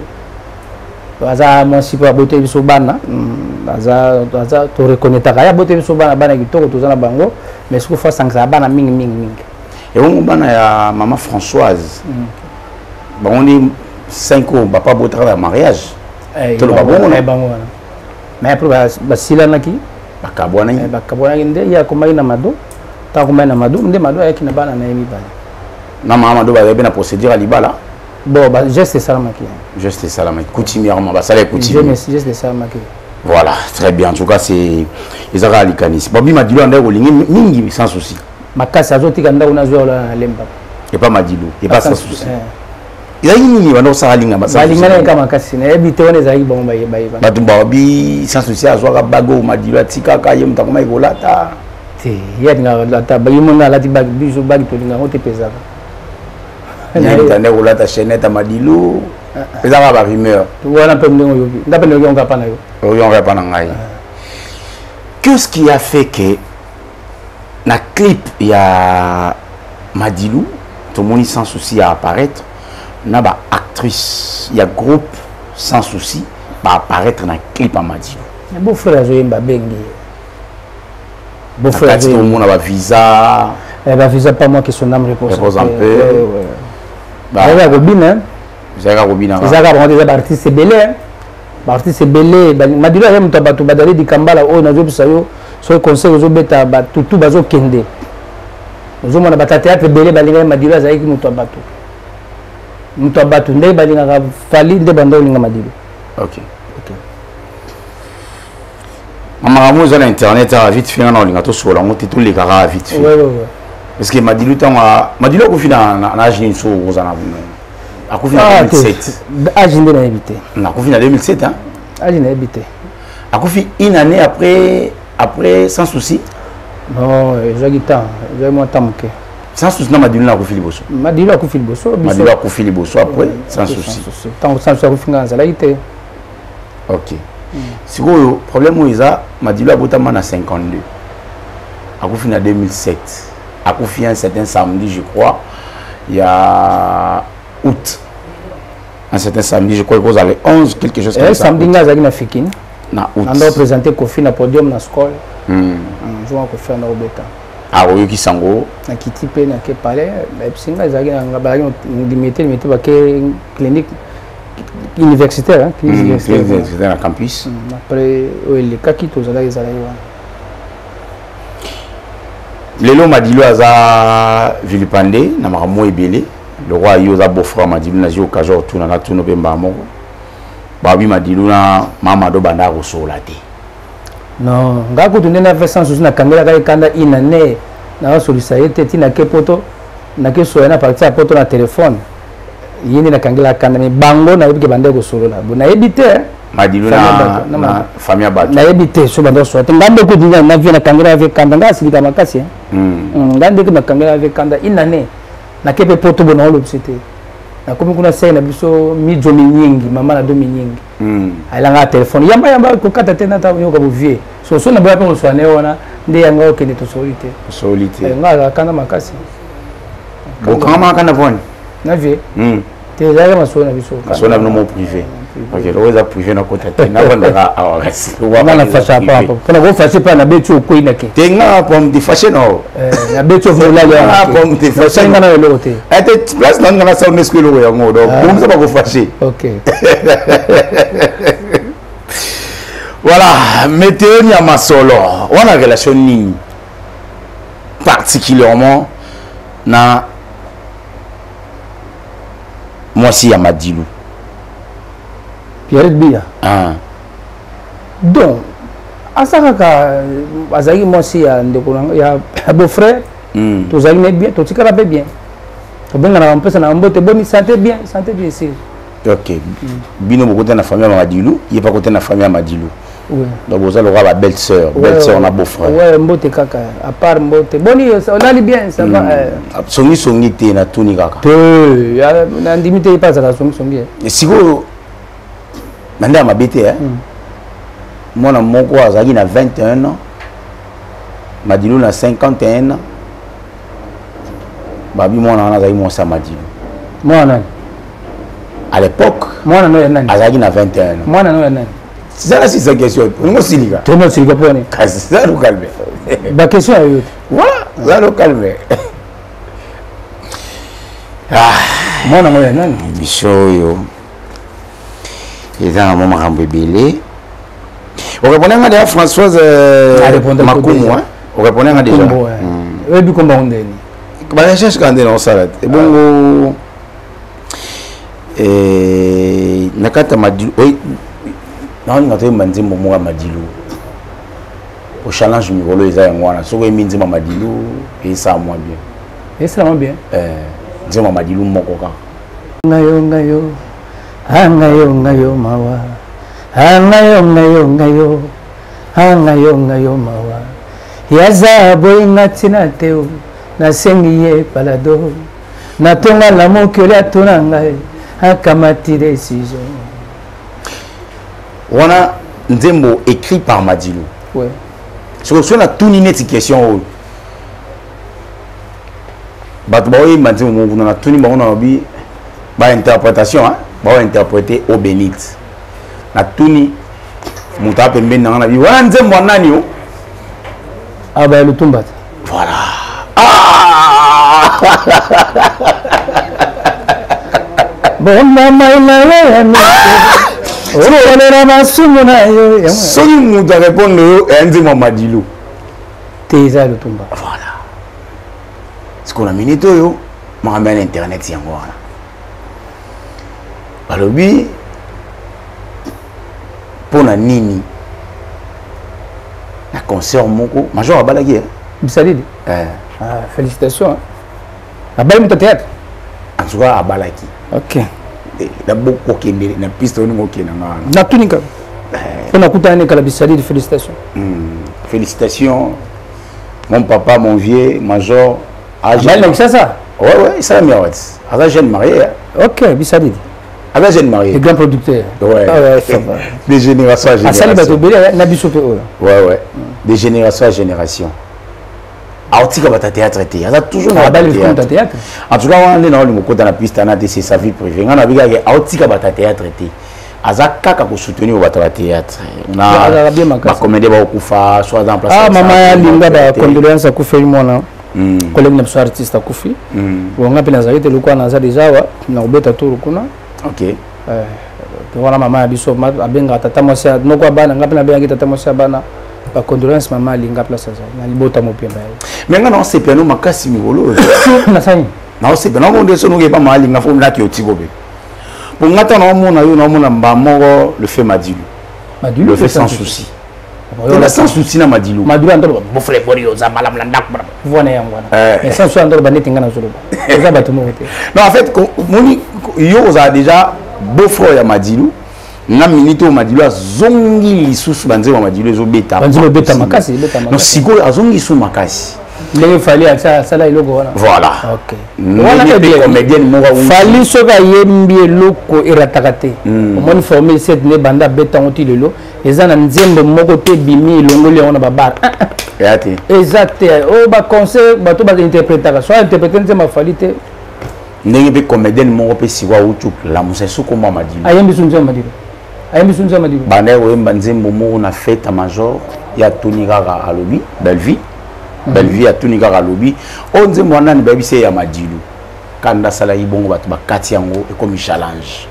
[SPEAKER 2] Baza, moi, si pour aboter le Sobana, Baza, tu reconnais ta carrière, aboter le Sobana, Bana, qui tourne tous en Bango, mais ce qu'il faut, c'est que ça Bana, ming.
[SPEAKER 1] Et on a maman Françoise. On est 5 ans, papa Botra, le mariage. Tout le monde. Mais après,
[SPEAKER 2] basila naki
[SPEAKER 1] bakabwana
[SPEAKER 2] nde ya komai na mado ta komai na mado nde mado ya kina bana na yemi bana
[SPEAKER 1] na mado ba na procédure à libala
[SPEAKER 2] bon ba geste salamaki
[SPEAKER 1] coutumièrement ba sala coutumier
[SPEAKER 2] geste salamaki
[SPEAKER 1] voilà très bien en tout cas c'est ezaka likanis babi madilo anda ko lingi mingi sans souci
[SPEAKER 2] makasi azotika nda una zo la lemba
[SPEAKER 1] et pas madilo et pas sans souci il y a une ligne ça ligne
[SPEAKER 2] ba ligne kama kasi na ebite one za ibon ba
[SPEAKER 1] batumba bi sans souci azwa bago madilo tika ka yem takoma ikolata
[SPEAKER 2] te ya nga lata ba yimona lati bag biso bag to linga ngote pesa
[SPEAKER 1] na internet kolata chaînette madilo pesa ba rumeur
[SPEAKER 2] tu wana pe ndongo yobi ndape ndongo ngapa na yo
[SPEAKER 1] on pas na ngai qu'est-ce qui a fait que na clip ya Madilou tout le monde sans souci à apparaître na ba actrice il y a groupe sans souci va apparaître dans clip à Madilou
[SPEAKER 2] beau frère Zoyemba bengi
[SPEAKER 1] beau frère tout le monde a visa
[SPEAKER 2] ba visa pas moi qui son âme repose
[SPEAKER 1] un peu
[SPEAKER 2] bah avec Robin
[SPEAKER 1] Zaka Robin
[SPEAKER 2] Zaka bon des artistes belé artiste belé Madilou aime to bato badali di kambala o na zo bisayo so conseil zo beta ba tutu bazo kende zo mona bata théâtre belé balinga Madilou azaki muto bato Mutabatu ndé balinga fali ndé bando linga Madilou.
[SPEAKER 1] OK. Mama mo zo na internet a vite fait na linga to so la ngote to lekara vite fait.
[SPEAKER 2] Ouais.
[SPEAKER 1] Parce que Madilou tanga Madilou ko fina na agine so ozana buno. Ako fina 2007.
[SPEAKER 2] Agine na évité.
[SPEAKER 1] Na ko fina 2007 hein.
[SPEAKER 2] Agine na évité.
[SPEAKER 1] Ako fi une année après sans souci.
[SPEAKER 2] Non, j'ai temps, j'ai moins temps que
[SPEAKER 1] sans souci na Madilou na ko fili boso.
[SPEAKER 2] Madilou ko fili boso.
[SPEAKER 1] Madilou ko fili boso après sans souci.
[SPEAKER 2] Tant sans souci ko finga za laité.
[SPEAKER 1] OK. Si le problème où ça Madilou a botama na 52. A ko fina 2007. A ko fi un certain samedi je crois. Il y a août. Un certain samedi je crois que vous avez 11 quelque chose comme ça.
[SPEAKER 2] Samedi nga zaki na fikini.
[SPEAKER 1] Na août.
[SPEAKER 2] On doit présenter Kofi na podium na score. Je vois Kofi na obeta.
[SPEAKER 1] Ah oui, qui sango
[SPEAKER 2] na kiti pe na ke palais singa zaki na ba limité ba ke clinique universitaire hein
[SPEAKER 1] universitaire na campus
[SPEAKER 2] après le kaki to zala ezala yo
[SPEAKER 1] lelo Madilou aza vilipande na makambo ebele le roi yo za beau-frère Madilou na jo kajo tuna na tuno bemba moko babi Madilou na mama do banda ko sola te
[SPEAKER 2] non ngako tunde na fait sans souci na kangela ka kanda inane na solliciter tina ke poto na ke so na partir poto na téléphone yini na kangela kanda ni bango na yebike bande ko solo na bona ebite
[SPEAKER 1] Madilou na famille ba
[SPEAKER 2] na ebite so bando so ngambe ko dinga na vie na kangela avec kanda ngasi lika makasi ngande ko na kangela avec kanda inane na ke poto bona lo psite na komi kuna sai na biso mijo minyingi mama na do minyingi alanga telefone yamba ko kata tena ta yo ka buvie so na ba ko so ne wana ndi yanga okende to solite nga kana makasi
[SPEAKER 1] bo kama kana vone
[SPEAKER 2] na vie te zaga maso na biso
[SPEAKER 1] maso na no privé OK lo za privé na kota tena banda awakasi
[SPEAKER 2] wana fasha papa kana go fasha pa na betu ko inake
[SPEAKER 1] tenga pom di fashion no
[SPEAKER 2] na betu vo la ya
[SPEAKER 1] pom di fashion
[SPEAKER 2] na yo lote
[SPEAKER 1] ate place na ngana sa unesco lo ya ngodo comme ça ba go fashe
[SPEAKER 2] OK
[SPEAKER 1] voilà météo ni amasolo on a relation ni particulièrement na moi si ya Madilu
[SPEAKER 2] Pierre Bia donc asaka azaki moi si ya ndeko ya beau-frère tozali bien totikala bien tobenga na mpesa na mbote boni santé bien ici.
[SPEAKER 1] Ok. Bino beaucoup na famille ya Madilu, il pas côté na famille ya Madilu.
[SPEAKER 2] Oui.
[SPEAKER 1] Donc vous allez avoir la belle sœur, on a beau frère.
[SPEAKER 2] Ouais, mbote kaka, à part mbote. Boni on a bien, ça va.
[SPEAKER 1] Songi te na tuni kaka.
[SPEAKER 2] Na ndimité pas ça songi.
[SPEAKER 1] Et si vous nanda mabete moi na moko azaki na 21 ans. Madilu na 51 ans. Babi moi na azaki moi sa Madilu.
[SPEAKER 2] Moi na
[SPEAKER 1] à l'époque,
[SPEAKER 2] moi non
[SPEAKER 1] azaki na 21 ans.
[SPEAKER 2] Moi non
[SPEAKER 1] c'est ça question. On silika.
[SPEAKER 2] Tout le silika pone.
[SPEAKER 1] Ça nous calme.
[SPEAKER 2] Ba question ayo.
[SPEAKER 1] Voilà, ça nous calme. Ah,
[SPEAKER 2] moi non
[SPEAKER 1] biso yo. Eza mama kambebele. On répondait à Françoise Makumu hein. On répondait à déjà.
[SPEAKER 2] Oui, du combat on est.
[SPEAKER 1] Ba recherche quand on s'arrête. Et bon nakata Madilu oui non ngata manzimbo mo Madilu au challenge mikolo eza yangwana soko minzima Madilu et ça moi bien nzima Madilu moko ka
[SPEAKER 2] ngayo mawa ngayo mawa yaza boinga tina teo na sengiye palado na tonga la mokele atona ngai akamati décision.
[SPEAKER 1] On a Nzembo écrit par Madilu.
[SPEAKER 2] Ouais.
[SPEAKER 1] Sur on a tout une question. Batboy Madilu on a tout ni on a bi ba interprétation hein, ba interpréter au bénite. Na tout ni muta pembe na na bi wa Nzembo nani o?
[SPEAKER 2] Ah ba le tumba.
[SPEAKER 1] Voilà.
[SPEAKER 2] Bon maman
[SPEAKER 1] soki mutu arépondre yo Nzembo Madilu
[SPEAKER 2] teza le tumba.
[SPEAKER 1] Voilà. Ce qu'on a minute yo makambo ya internet yango wana balobi mpona nini na concert moko major abalaki
[SPEAKER 2] bisalidi félicitations abali mutu théâtre
[SPEAKER 1] en tout cas abalaki.
[SPEAKER 2] Ok.
[SPEAKER 1] D'abord, na piste on est
[SPEAKER 2] na tunika. On a coupé un éclat félicitations.
[SPEAKER 1] Félicitations. Mon papa, mon vieux, major.
[SPEAKER 2] C'est ça.
[SPEAKER 1] Ouais, ça m'a mis. Avec jeune marié.
[SPEAKER 2] Ok, Bissadid.
[SPEAKER 1] Avec jeune marié.
[SPEAKER 2] Les grands producteurs.
[SPEAKER 1] Ouais.
[SPEAKER 2] Ça va.
[SPEAKER 1] Des générations à génération. Ouais. Des générations à génération. Aotika bata théâtre té ça toujours na
[SPEAKER 2] théâtre
[SPEAKER 1] en tout cas on est dans le moko dans la piste na c'est sa vie privée on a vu que aotika bata théâtre té azaka ka ko soutenir bata théâtre na ba comédie ba okufa soit dans place
[SPEAKER 2] maman linga ba condoléances akufa mwana collègue na so artiste akufi wonga pena zaite lokwa na za déjà wa na obeta tour kuna
[SPEAKER 1] OK
[SPEAKER 2] voilà maman biso abenga tata mwasi noko bana ngapena benga tata mwasi bana ba condoléances maman linga place ça na libota mopemba
[SPEAKER 1] mais nga na c'est piano makasi mikolo
[SPEAKER 2] na sani
[SPEAKER 1] na c'est piano monde so no ke ba malinga fo mla ki otiko be pour ngata na mona yo na mona mbamoko le fait Madilu le fait sans souci le sans souci na Madilu
[SPEAKER 2] ando bo frère borio za malam landa ko vona yango na mais sans souci ando ba netinga na zolo za batu mo te
[SPEAKER 1] non en fait moni yo za déjà beau frère ya Madilu na minute au Madilu azongi lisusu banzema Madilu ezobeta
[SPEAKER 2] makasi
[SPEAKER 1] non siko azongi su makasi
[SPEAKER 2] il fallait ça là iloko wana
[SPEAKER 1] voilà
[SPEAKER 2] OK
[SPEAKER 1] wana ke comédienne moka
[SPEAKER 2] fali soka yembi eloko eratakate omoni formé cette ne banda beta ngoti lelo ezana nzembo moko te bimi longoli wana babar
[SPEAKER 1] yate
[SPEAKER 2] exact o ba conseil bato ba interpréter soit interpréter nzembo fali te
[SPEAKER 1] ndenge pe comédienne moko pe siwa uchu la musesu ko Madilu
[SPEAKER 2] ayembi sunzo Madilu
[SPEAKER 1] bande oyemba nzembo moko na fête major ya Tony Kaka alobi belle vie ya Tony Kaka alobi o nzembo wana ni babi se ya Madilu kanda sala ibongo bato bakati yango ekomi challenge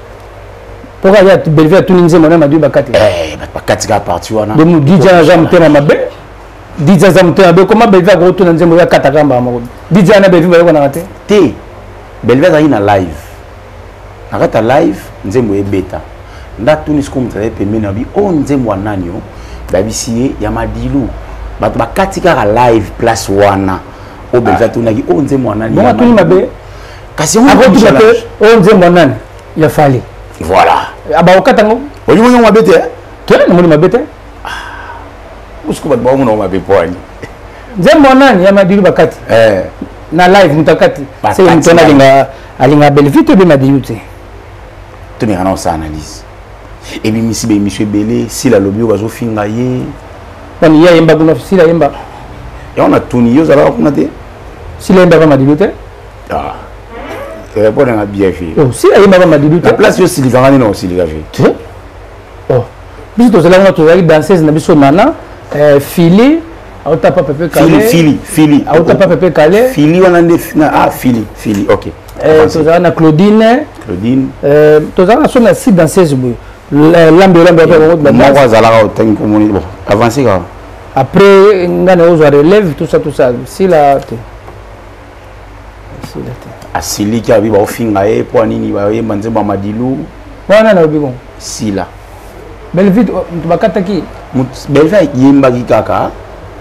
[SPEAKER 2] pourquoi ya belle vie ya Tony nzembo na Madilu bakati
[SPEAKER 1] bato bakati ka parti wana
[SPEAKER 2] donc DJ na jam tena mabe DJ Zamto abe comment Belvé a retourné nzembo ya katakamba mako. DJ na Belvé ba na te.
[SPEAKER 1] Te. Belvé za ina live. Nakata live nzembo e beta. Nda tunis comme ça pembe na bi o nzembo wanani yo. Babisiye ya madilu. Bato bakatika ka live place wana. O Belvé tunaki o nzembo wanani.
[SPEAKER 2] Bon atuni mabe.
[SPEAKER 1] Kasi on
[SPEAKER 2] a o nzembo wanani ya fali.
[SPEAKER 1] Voilà.
[SPEAKER 2] Aba okatango.
[SPEAKER 1] Oyo mo mabete.
[SPEAKER 2] Tena mo mabete.
[SPEAKER 1] Usiku ba bawo no mabe poani.
[SPEAKER 2] Nzembo nani ya madilu bakati. Na live mutakati. C'est mtona alinga belvite be madiyute.
[SPEAKER 1] To me kana sa analyse. Et bi misi be monsieur belé si la lobby bazo finga ye.
[SPEAKER 2] Pani ya yemba kuna si la yemba.
[SPEAKER 1] Ya on a tuni yo zala kuna te.
[SPEAKER 2] Si la yemba ba madiyute.
[SPEAKER 1] Ah. Répondre à bien fait.
[SPEAKER 2] Oh, si la yemba ba madiyute.
[SPEAKER 1] La place yo silikanga no silika fait.
[SPEAKER 2] Oh. Biso to zala to zali danseuse na biso mana fili auta pa pepe calé.
[SPEAKER 1] Fili.
[SPEAKER 2] Auta pa pepe calé.
[SPEAKER 1] Fili wana na fili. OK.
[SPEAKER 2] To zala na Claudine. To zala so na si danseuse boy. Lambe pa ba.
[SPEAKER 1] Moi wa zala au tangi komoni bon. Avancer ka.
[SPEAKER 2] Après ngana ozo relève tout ça. Si la te.
[SPEAKER 1] Asili ki abi ba ofinga e po nini ba ye manze ba madilu.
[SPEAKER 2] Wana na obigo.
[SPEAKER 1] Si la.
[SPEAKER 2] Belvite bakataki.
[SPEAKER 1] Belvite yemba ki kaka.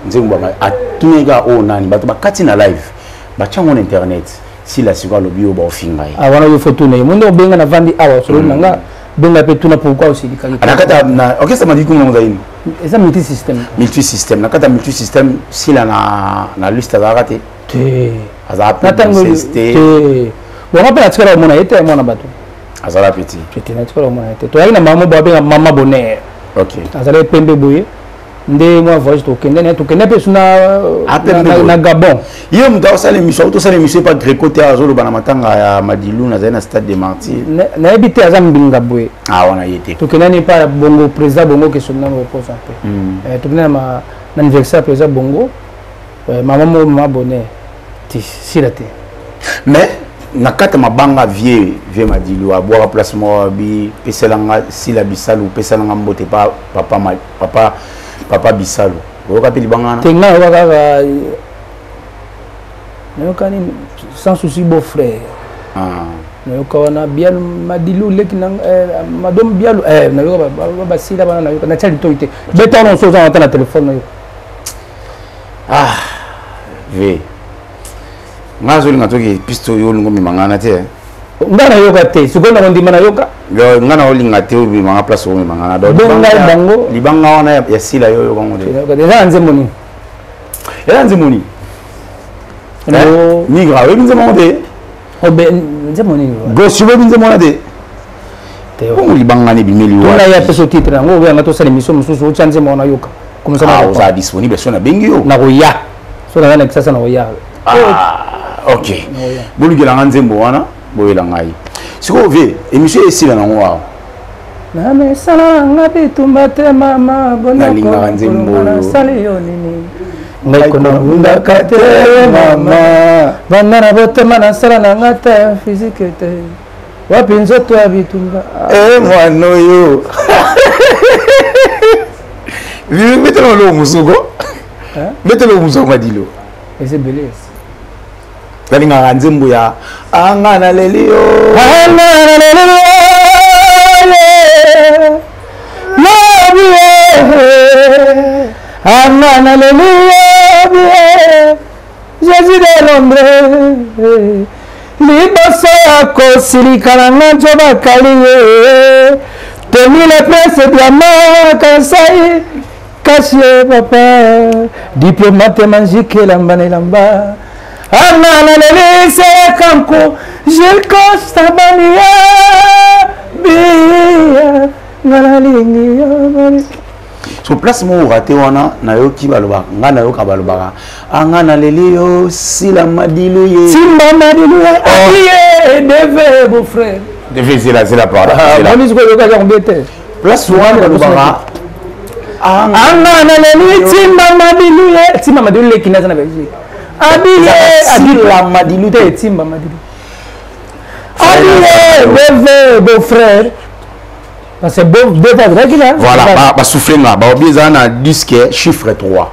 [SPEAKER 1] Nzembo ba atunega o nani bato bakati na live. Ba chango na internet. Si la siko lobi o ba ofinga e.
[SPEAKER 2] Ah wana yo photo na mundo benga na vandi awa solo nanga benga pe tuna pourquoi aussi dikaki.
[SPEAKER 1] Anakata na OK ça m'a dit comment zaini.
[SPEAKER 2] Eza multisystème.
[SPEAKER 1] Multisystème nakata multisystème si la na liste za raté.
[SPEAKER 2] Te.
[SPEAKER 1] Azara
[SPEAKER 2] te. Bon après atikala mona ete mona bato.
[SPEAKER 1] Azara petit.
[SPEAKER 2] Petit na atikala mona ete. To na maman bo benga mama bonheur.
[SPEAKER 1] OK.
[SPEAKER 2] Azara pembe boye. Nde moi voyage to kende pe na Gabon.
[SPEAKER 1] Yo mta sala émission to sala émission pas Greco Théâtre bana matanga ya Madilu na zana stade des Martyrs.
[SPEAKER 2] Na ebité azam binga boye.
[SPEAKER 1] Ah wana yete.
[SPEAKER 2] To kende ni pa bongo président bongo ke sonna mo repose un peu. To kende na anniversaire président bongo. Maman bonheur. Si la te.
[SPEAKER 1] Mais nakata mabanga vieux Madilu a boire place mo bi peselanga si la bisalu peselanga mbote pa papa bisalu. Oka pe libanga na.
[SPEAKER 2] Tenga oka Nayokani sans souci beau frère. Nayoka wana bialu Madilu leki na madom bialu nayoka ba sila bana nayoka na chali toite. Beta on so za na téléphone nayoka.
[SPEAKER 1] Ah. Ve. Ngazo lingatoki pisto yo lungo mimangana te.
[SPEAKER 2] Ngana yoka te. Sukona ndima na yoka.
[SPEAKER 1] Yo ngana olinga te obi manga place o mimangana. Do
[SPEAKER 2] bango.
[SPEAKER 1] Libanga wana ya sila yo bango de.
[SPEAKER 2] Eza nzemoni.
[SPEAKER 1] Eza nzemoni. No, migra we nzemoni de.
[SPEAKER 2] Obe nzemoni.
[SPEAKER 1] Gosu we nzemoni de. Te o libanga ni bimeli wa.
[SPEAKER 2] Tuna ya peso titre ngo we ngato sala mission mususu uchanze mona yoka.
[SPEAKER 1] Comme ça na oza disponible sur na bengio.
[SPEAKER 2] Na roya. So na na kisasa na roya.
[SPEAKER 1] OK. Bolugela nzembo wana boyela ngai. Siko ve émission esila na ngwa.
[SPEAKER 2] Na me sala ngapi tumbate mama bona ko.
[SPEAKER 1] Na nzembo.
[SPEAKER 2] Na sali yo nini. Ngai kono bunda kate mama. Bana na bote mana sala na ngata physique te. Wapi nzoto abitumba.
[SPEAKER 1] Mwana yo. Vive metelo lo musugo. Metelo musugo Madilo.
[SPEAKER 2] C'est belé.
[SPEAKER 1] Kalinga nzembo ya angana lelio.
[SPEAKER 2] Angana lelio. Angana lelio. Jésus de l'ombre. Liboso yako silikana njo bakaliye. Temi le prince diamant kansai. Caché papa, diplomate magique lamba lamba. Anana lele se kanko, je costa bania, bia, nganalingi.
[SPEAKER 1] So place mo raté wana na yo ki baloba, ngana yo ka baloba. Angana lele yo sila Madilu ye.
[SPEAKER 2] Simba Madilu ye, deve beau frère.
[SPEAKER 1] Deve c'est la parole.
[SPEAKER 2] Ah, moi je crois que j'ai embêté.
[SPEAKER 1] Place wana baloba.
[SPEAKER 2] Angana leli timba Madilu ye timba Madilu le kinaza na Belgique abile
[SPEAKER 1] la Madilu
[SPEAKER 2] te timba Madilu abile beau frère c'est beau deux frères qui là
[SPEAKER 1] voilà ba souffler na ba obieza na disque chiffre 3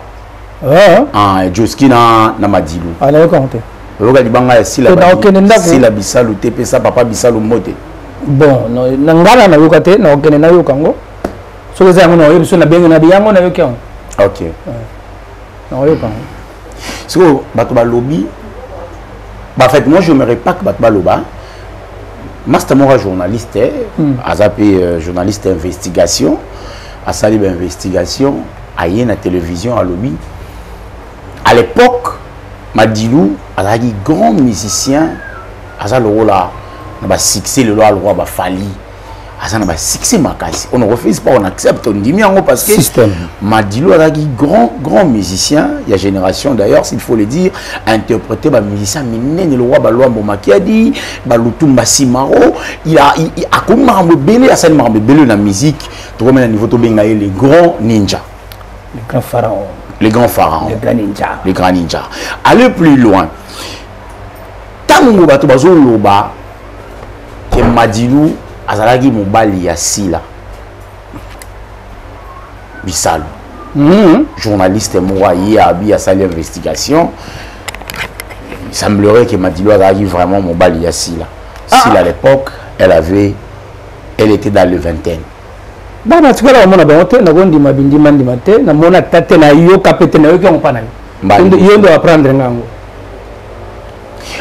[SPEAKER 1] Ah, Joski na Madilu.
[SPEAKER 2] Ah, na compte.
[SPEAKER 1] Loga libanga si la bisalu te pesa papa bisalu mote.
[SPEAKER 2] Bon, na ngala na yokate na okene na yokango. So que ça on a eu sur la bien na biango na yokango.
[SPEAKER 1] OK.
[SPEAKER 2] Na yokango.
[SPEAKER 1] So bato lobby. En fait, moi je me pas que bato loba. Master Mora journaliste, Azapé journaliste d'investigation, à Salib investigation, à la télévision à lobby. À l'époque, Madilou, a un grand musicien, a le rôle là, on a succès le roi va Fali, a un succès Makasi. On ne refuse pas, on accepte, on dit bien parce que Madilou a un grand musicien, il y a génération d'ailleurs, s'il faut le dire, a interprété un musicien minene le roi Balouambo Makiadi, Baloutumba Simaro, il a comme Marambe Belé, à cette Marambe Belé la musique, tu vois, à niveau de Bengaï, les grands ninjas.
[SPEAKER 2] Les grands pharaons.
[SPEAKER 1] Les grands pharaons.
[SPEAKER 2] Les grands ninjas.
[SPEAKER 1] Les grands ninjas. Aller plus loin. Tango bato bazo loba ke Madilou azalaki mobali ya Sila. Bisalu. Journaliste moi hier à salle investigation. Il semblerait que Madilou azalaki vraiment mobali ya Sila. Sila à l'époque, elle était dans le vingtaine.
[SPEAKER 2] Bana tukala mona baote na gondi mabindi mandi mate na mona tate na yo kapete na yo ki on pana yo ndo apprendre ngango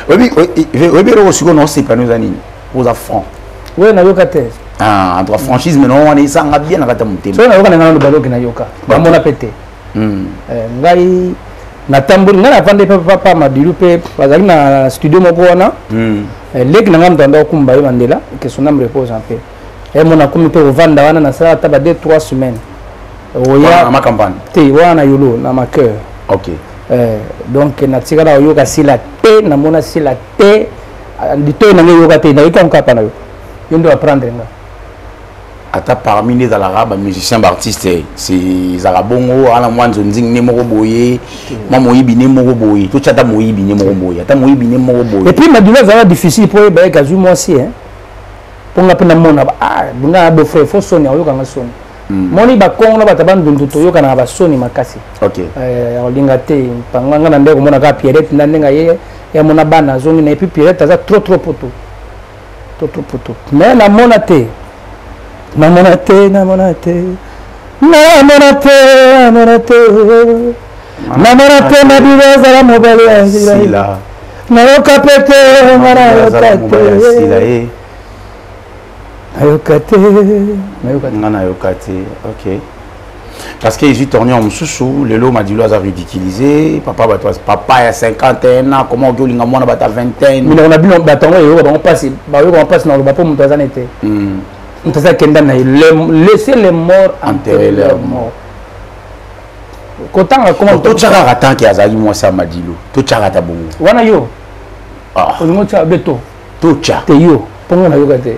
[SPEAKER 1] oui le siko no c'est pas nous anini aux enfants
[SPEAKER 2] oui na yo kate
[SPEAKER 1] entre franchise mais non on est ça bien na kata mutema
[SPEAKER 2] so na yo kana ngalo baloki na yoka ba mona pete ngai na tamburi ngana pande papa Madilu pe bazali na studio moko wana lek na ngam tanda kumba yo mandela que son âme repose en paix. Et mon comité au Vanda, on a ça 2-3 semaines.
[SPEAKER 1] Dans ma campagne.
[SPEAKER 2] Tu vois, on a yolo, dans ma cœur.
[SPEAKER 1] Ok.
[SPEAKER 2] Donc, na tigara yoga si la té, na mona si la té, du tout na yoga té, na yoga on kapana yo. Yo doit apprendre nga.
[SPEAKER 1] Ata parmi les arabes musiciens artistes, c'est arabongo, ala mwanzo nzing ne moko boye, mamoyibi ne moko boye, tout chata moyibi ne moko boye, ata moyibi ne moko boye.
[SPEAKER 2] Et puis Madula ça va difficile pour y bailler kazu moi aussi hein. Pour nga pena mona ba bunga be frère faut sonner yo kanga sonner moni ba kongo ba tabandundu to yo kana ba soni makasi.
[SPEAKER 1] OK.
[SPEAKER 2] Olinga te panganga na ndeko mona ka Pierrette ndandenga ye ya mona bana zongi na puis Pierrette ça trop poto. Trop poto. Mais na mona te na mona te na mona te na mona te na mona te na mona te na biza la mobile ya
[SPEAKER 1] Sila
[SPEAKER 2] na yo kapete mara yo kapete
[SPEAKER 1] Sila
[SPEAKER 2] Ayokate,
[SPEAKER 1] ok. Parce que j'ai tourné en sous le lot m'a dit là ridiculisé, papa a 51 ans, comment on a moins à 20 ans.
[SPEAKER 2] Mais on a vu on passe dans le bateau Moutazan était. Moutazan Kenda laisser les morts enterrer leurs morts. Quand comment
[SPEAKER 1] tout chara tant qui a moi ça m'a dit tout chara ta bon.
[SPEAKER 2] Wana yo. Ah, on monte beto.
[SPEAKER 1] Tout chara.
[SPEAKER 2] Te yo, pongo na yokate.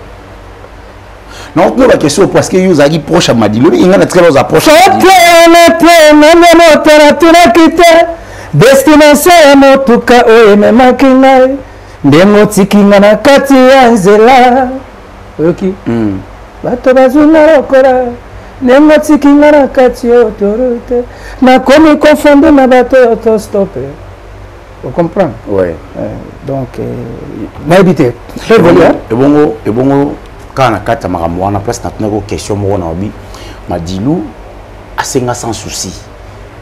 [SPEAKER 1] Non, la question parce que vous avez proche à Madilu, il y a très bonnes approches.
[SPEAKER 2] Destination ya motuka oyo ememaki ngai ndenge otikinga na kati ya nzela oyoki bato bazunga lokola ndenge otikinga na kati ya autorité nakomi konfonde na bato ya autostope. Vous comprenez?
[SPEAKER 1] Ouais.
[SPEAKER 2] Donc nayebi te
[SPEAKER 1] ebongo quand on a quatre maramou, on a place notre question moi on a oublié Madilu a 5 sans souci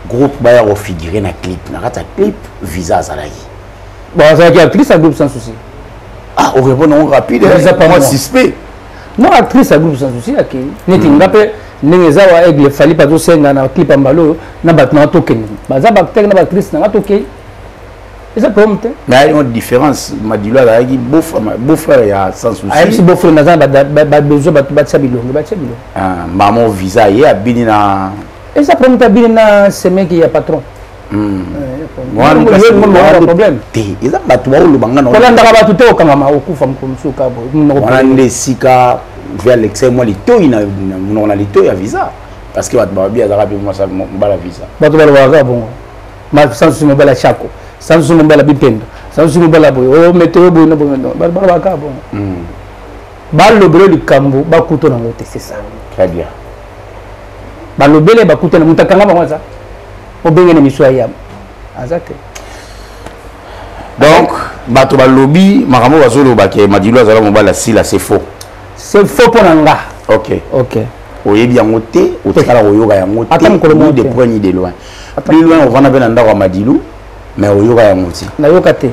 [SPEAKER 1] groupe baya refigurer na clip na rata clip visa azalaki
[SPEAKER 2] bon ça qui actrice à groupe sans souci
[SPEAKER 1] ah on répond non rapide
[SPEAKER 2] visa pas moi
[SPEAKER 1] suspect
[SPEAKER 2] non actrice à groupe sans souci aki neti ngape nengeza wa aigle fali pas to senga na clip ambalo na batna token baza bakter na actrice na token. Mais
[SPEAKER 1] il y a une différence. Madilu a dit beau-frère, il y a sans souci.
[SPEAKER 2] Si beau-frère n'a besoin de
[SPEAKER 1] maman visa, il y a bien.
[SPEAKER 2] Et ça prend bien ce mec qui est patron.
[SPEAKER 1] Moi, je problème. Il y a vers l'excès, moi, les taux, on a les taux, il y a visa. Parce que bien la visa. Sans souci, mon chaco. Sans souci, mon bipendo. Sans souci, mon boy. Oh, météo, bon, le bureau du Cambo, c'est ça. Très bien.
[SPEAKER 2] Le belé, ça. au bien une mission yam azate
[SPEAKER 1] donc bato ba lobby makambo bazolo ba ke Madilu azala mobala sila c'est faux
[SPEAKER 2] pour nanga ok
[SPEAKER 1] oyebi yango te otikala koyoka yango te de près ni de loin plus loin on va na bena ndako Madilu mais oyoka yango te
[SPEAKER 2] nayoka te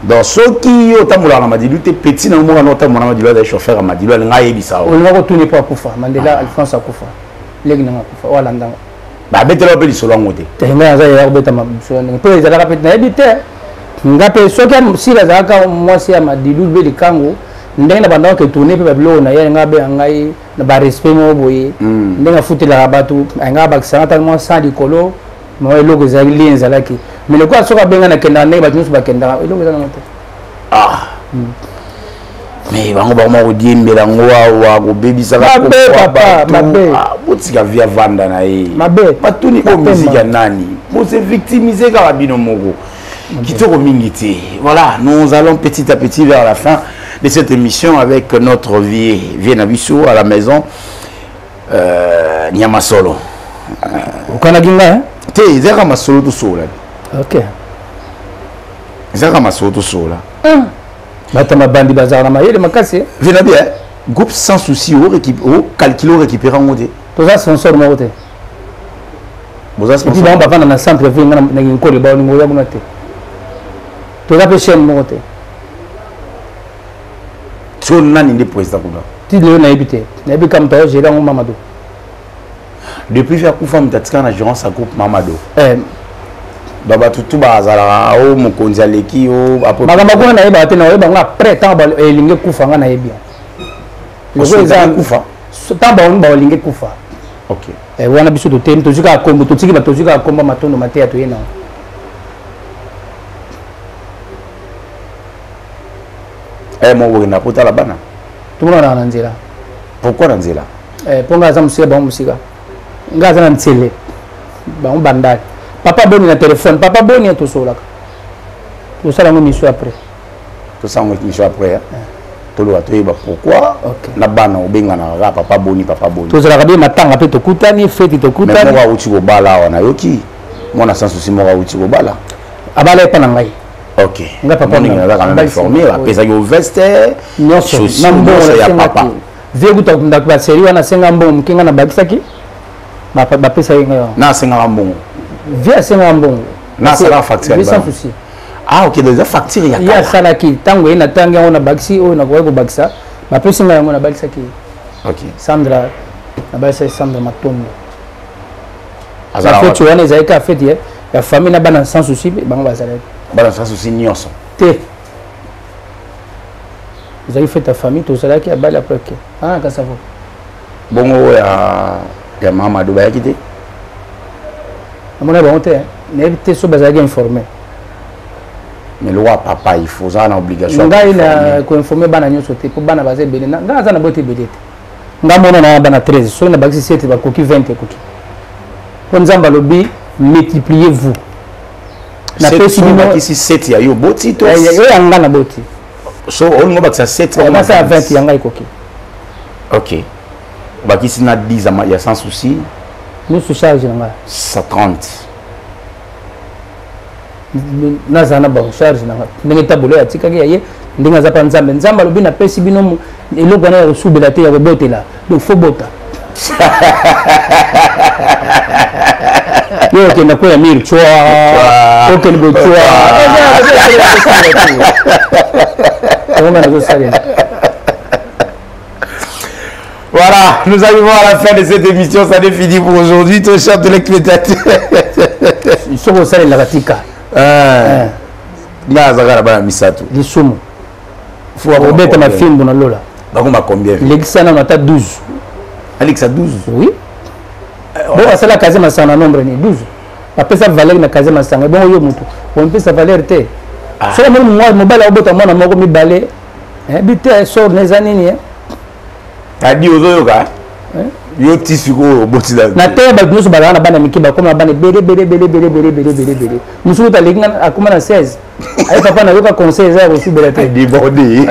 [SPEAKER 1] donc soki yo tambola na Madilu te petit na mo na tambola na Madilu da chauffeur Madilu nga yebisa o
[SPEAKER 2] nga ko tuni pa kufa Mandela Alphonse akufa legi na kufa wala ndanga
[SPEAKER 1] ba betela pe lisolo ngo te
[SPEAKER 2] te nga za ya beta ma so nga pe za ka pe na yebi te nga pe soki sila za ka mwasi ya Madilu be likango ndenge na banda ke tourner pe babilo na ye nga be ngai na ba respect mo boye ndenge futela bato nga ba kisanga tellement sans likolo mo eloko za linza laki mais le quoi soka benga na kenda ne ba tusu ba kenda eloko za na moto
[SPEAKER 1] mais bango ba mo diembela ngwa go bebisa ka
[SPEAKER 2] papa mabe
[SPEAKER 1] botika via vanda na ye
[SPEAKER 2] mabe
[SPEAKER 1] patuni ko musique nani mo se victimiser ka bino moko kitoko mingi te voilà nous allons petit à petit vers la fin de cette émission avec notre vieux Nabiso à la maison Nyamasolo
[SPEAKER 2] ukanaginga hein
[SPEAKER 1] te zeka masolo to sola
[SPEAKER 2] ok
[SPEAKER 1] zeka masolo to sola
[SPEAKER 2] batama bandi bazara mayele makasi
[SPEAKER 1] vena bien groupe sans souci au calculer récupérer en côté
[SPEAKER 2] to ça sponsor mo côté
[SPEAKER 1] boza sponsor
[SPEAKER 2] ba bafana na centre ville na ngikole ba ngo ya bunate to ça pe chaîne mo côté
[SPEAKER 1] so nani ndi président kuna
[SPEAKER 2] ti leo na ebité na ebi kam to gérer ngo Mamadou
[SPEAKER 1] depuis faire kufa mtatika na gérance à groupe Mamadou baba tutu bazala o mokonzi aleki o apo
[SPEAKER 2] magamba kuna na yeba te na yeba nga après temps ba elinge kufa nga na yebi
[SPEAKER 1] loko eza kufa
[SPEAKER 2] temps ba on ba elinge kufa
[SPEAKER 1] ok
[SPEAKER 2] wana biso to tem to zika kombo to tiki ba to zika komba matondo matea to yena
[SPEAKER 1] mo wena pota la bana
[SPEAKER 2] tumona na nzela
[SPEAKER 1] pourquoi na nzela
[SPEAKER 2] ponga za musika ba musika nga za na ntsele ba on bandali papa boni na téléphone papa boni to solaka to sala ngo mission après
[SPEAKER 1] to sala ngo mission après to lo atoyeba pourquoi na bana obenga na papa boni
[SPEAKER 2] to sala ka be matanga pe to kutani feti to kutani
[SPEAKER 1] mo wa uti ko bala wana yoki mona sans souci mo wa uti ko bala
[SPEAKER 2] abala pa na ngai
[SPEAKER 1] ok nga papa ni nga quand même formé la pesa yo veste
[SPEAKER 2] chaussures ya papa vieux to ndakba seri wana senga mbom kinga na bakisaki ba pesa yenga
[SPEAKER 1] na senga mbom
[SPEAKER 2] via senga mbom
[SPEAKER 1] na sala facture
[SPEAKER 2] sans souci
[SPEAKER 1] ah ok déjà facture ya
[SPEAKER 2] ya sala ki tango ina tanga ona baxi o na ko bakisa ba pesa nga ngona bakisaki
[SPEAKER 1] ok
[SPEAKER 2] Sandra na ba sai Sandra Matondo
[SPEAKER 1] azala
[SPEAKER 2] fait tu wana zaika fait ya famille na bana sans souci bango bazala
[SPEAKER 1] bana sans souci nyonso
[SPEAKER 2] te vous avez fait ta famille tout cela qui a balle après que ah ka savo
[SPEAKER 1] bongo ya Mamadou ba yakite
[SPEAKER 2] amona ba honte ne te so bazali informé
[SPEAKER 1] mais le roi papa il faut ça en obligation
[SPEAKER 2] nga ina ko informer bana nyonso te pour bana baze belé nga za na bote belé te nga mona na bana 13 so na baxi 7 ba koki 20 koki ko nzamba lobi multipliez-vous
[SPEAKER 1] na pesi bino kisi 7 ya yo boti to
[SPEAKER 2] yo yanga na boti
[SPEAKER 1] so on ngo bakisa 7
[SPEAKER 2] on ça 20 yanga ikoki
[SPEAKER 1] ok bakisi na 10 ama ya sans souci
[SPEAKER 2] nous se charge nga
[SPEAKER 1] ça 30
[SPEAKER 2] na zana ba charge nga ndenge tabolo ya tikaki ya ye ndenge za pa nzambe nzamba lobi na pesi bino eloko na subela te ya botela donc faut bota yo kenda ko ya mir chwa ok ni chwa
[SPEAKER 1] voilà, nous arrivons à la fin de cette émission, ça n'est fini pour aujourd'hui, ton cher de l'expectateur.
[SPEAKER 2] Ils sont au salé de la Vatica.
[SPEAKER 1] Là, ça va la misato.
[SPEAKER 2] Les soumous. Il faut remettre ma film dans l'eau là.
[SPEAKER 1] Combien?
[SPEAKER 2] L'exana on a 12.
[SPEAKER 1] Alex a 12?
[SPEAKER 2] Oui. Bon, c'est la case ma un nombre 12. Après ça valeur na case ma sang. Bon yo mutu. On peut sa valeur te. C'est même moi mobile au bout moi na moko mi balé. Bité sort les années ni.
[SPEAKER 1] T'as dit aux autres gars. Yo tissu go boti da.
[SPEAKER 2] Na te ba nous ba na bana mikiba comme bana bele. Musu ta linga akuma na 16. Ay papa na yoka conseil za reçu bela te.
[SPEAKER 1] Débordé.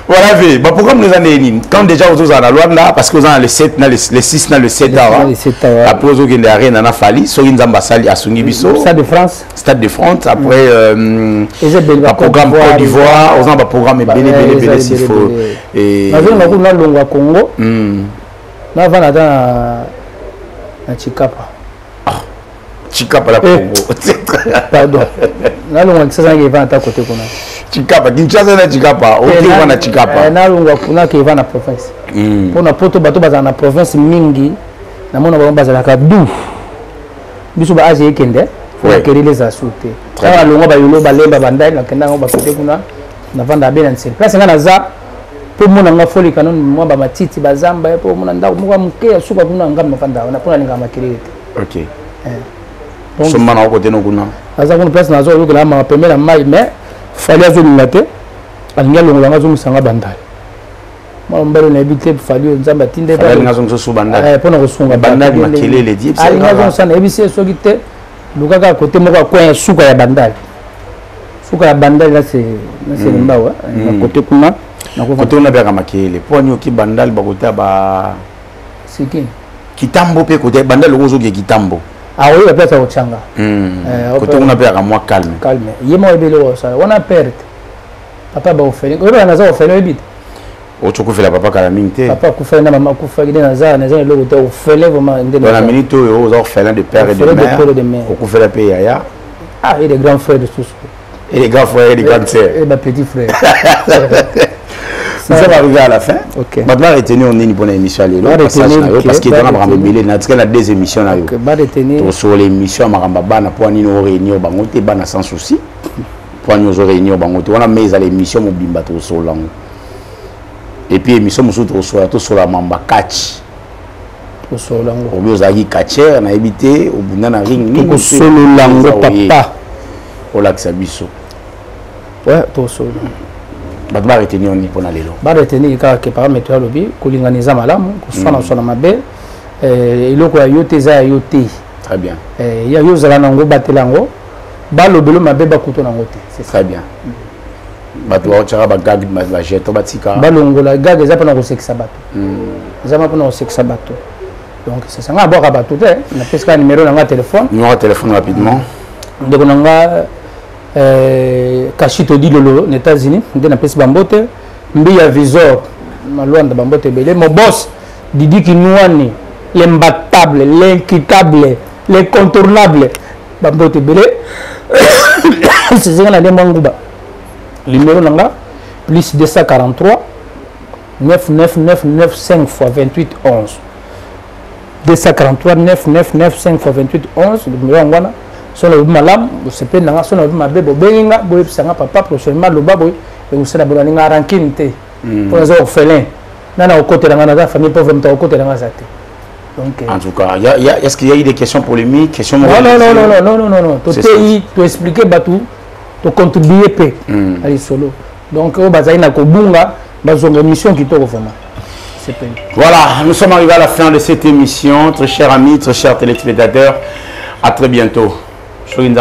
[SPEAKER 1] Voilà, le programme nous en est quand déjà vous avez la loi là, parce que vous avez les 6, le 7 après vous avez l'arène en Afali, sur une ambassade à Sungibiso.
[SPEAKER 2] Stade de France.
[SPEAKER 1] Stade de France, après le programme Côte d'Ivoire, vous avez un programme BLB, s'il faut. Et.
[SPEAKER 2] Nous avons un long à Congo. Nous avons un Chikapa.
[SPEAKER 1] Chikapa la Congo.
[SPEAKER 2] Pardon. Nous avons un côté.
[SPEAKER 1] Chikapa, Kinshasa na Chikapa, ok na Chikapa.
[SPEAKER 2] Na lunga kuna ke va na province. Pona poto bato baza na province mingi na mona ba baza la kadu. Biso ba aje kende, faut que les assuter. Tra lunga ba yolo ba lemba bandai na kenda ngo ba kote kuna na vanda bena nsel. Place ngana za po mona nga foli kanon mo ba matiti bazamba po mona ndako mo muke ya suka kuna ngam vanda na pona linga makirete.
[SPEAKER 1] OK. Donc so mana ko teno kuna.
[SPEAKER 2] Aza kuna place na zo yo la ma première mai mais fallait azoli ngate alinga longola ngazo musanga bandali mwa mbalo na ebite fallait nzamba tinde
[SPEAKER 1] pa alinga zonso so bandali
[SPEAKER 2] pona kosunga
[SPEAKER 1] bandali makelele diep
[SPEAKER 2] c'est alinga zonso na ebise soki te lukaka côté moko kwa suka ya bandali là c'est mbawa na côté kuna
[SPEAKER 1] na côté on a bien makelele ponyo ki bandali bakota ba
[SPEAKER 2] siki
[SPEAKER 1] kitambo pe côté bandali ozo ki kitambo.
[SPEAKER 2] Ah oui, peut-être au Tchanga.
[SPEAKER 1] Quand on a perdu à moi calme.
[SPEAKER 2] Calme. Il m'a aidé le ça. On a perdu. Papa va offrir. On a nazar offert le bit.
[SPEAKER 1] O tu fait la papa calamité.
[SPEAKER 2] Papa fait na maman fait des nazar nazar le hotel offert vraiment
[SPEAKER 1] dans la minute où aux orphelins de père et de mère. O fait la paye ya.
[SPEAKER 2] Ah, et les grands frères de tous.
[SPEAKER 1] Et les grands frères et les grandes sœurs.
[SPEAKER 2] Et ma petit frère.
[SPEAKER 1] Nous sommes arrivés à la fin. Maintenant, retenez on est une bonne émission parce qu'il y a la deux émissions là. Sur l'émission Marambaba pour nous réunir bangote bana sans souci. Pour nous réunir bangote. On a mis à l'émission Mobimba to solang. Et puis émission musuto sur la mamba catch.
[SPEAKER 2] To solang.
[SPEAKER 1] Au mieux zagi catcher na éviter au bunana ring
[SPEAKER 2] to solang papa.
[SPEAKER 1] Au lac Sabiso.
[SPEAKER 2] Ouais, to solang.
[SPEAKER 1] Badma retenir on y pour aller là.
[SPEAKER 2] Ba retenir que paramètre ya lobi kulinganiza malamu kusana sona mabe iloko ya yote za yote.
[SPEAKER 1] Très bien.
[SPEAKER 2] Ya yozala nango batelango ba lobelo mabe ba kuto nango te.
[SPEAKER 1] C'est très bien. Bato wa chara ba gag ba jeto batika.
[SPEAKER 2] Ba longola gag eza pa na ko sekisa bato. Eza pa na ko sekisa bato. Donc c'est ça nga boka bato te na peska numéro na nga téléphone.
[SPEAKER 1] Numéro de téléphone rapidement.
[SPEAKER 2] Ndeko nanga Kashito Dilolo, aux États-Unis, on a pris Bambote, Mbia Visor, Malouanda Bambote Belé, mon boss, Didi Kinouani, l'imbattable, l'inquiétable, l'incontournable, Bambote Belé, c'est ce qu'on a dit, numéro nanga, plus 243, 99995 fois 28 11. 243 99995 fois 28 11, le numéro ngwana. Sur le malam, c'est pas dans son ma bébé benga, boy sanga papa prochainement le babo et vous savez bolinga ranking té pour les orphelins. Nana au côté de la famille pauvre me au côté de la zate. Donc
[SPEAKER 1] en tout cas, est-ce qu'il y a eu des questions polémiques, questions
[SPEAKER 2] non. Tu expliquer batou, tu contribuer peu. Allez solo. Donc au bazaina ko bunga, bazonga mission qui to vraiment.
[SPEAKER 1] Voilà, nous sommes arrivés à la fin de cette émission, très chers amis, très chers téléspectateurs. À très bientôt. Je suis un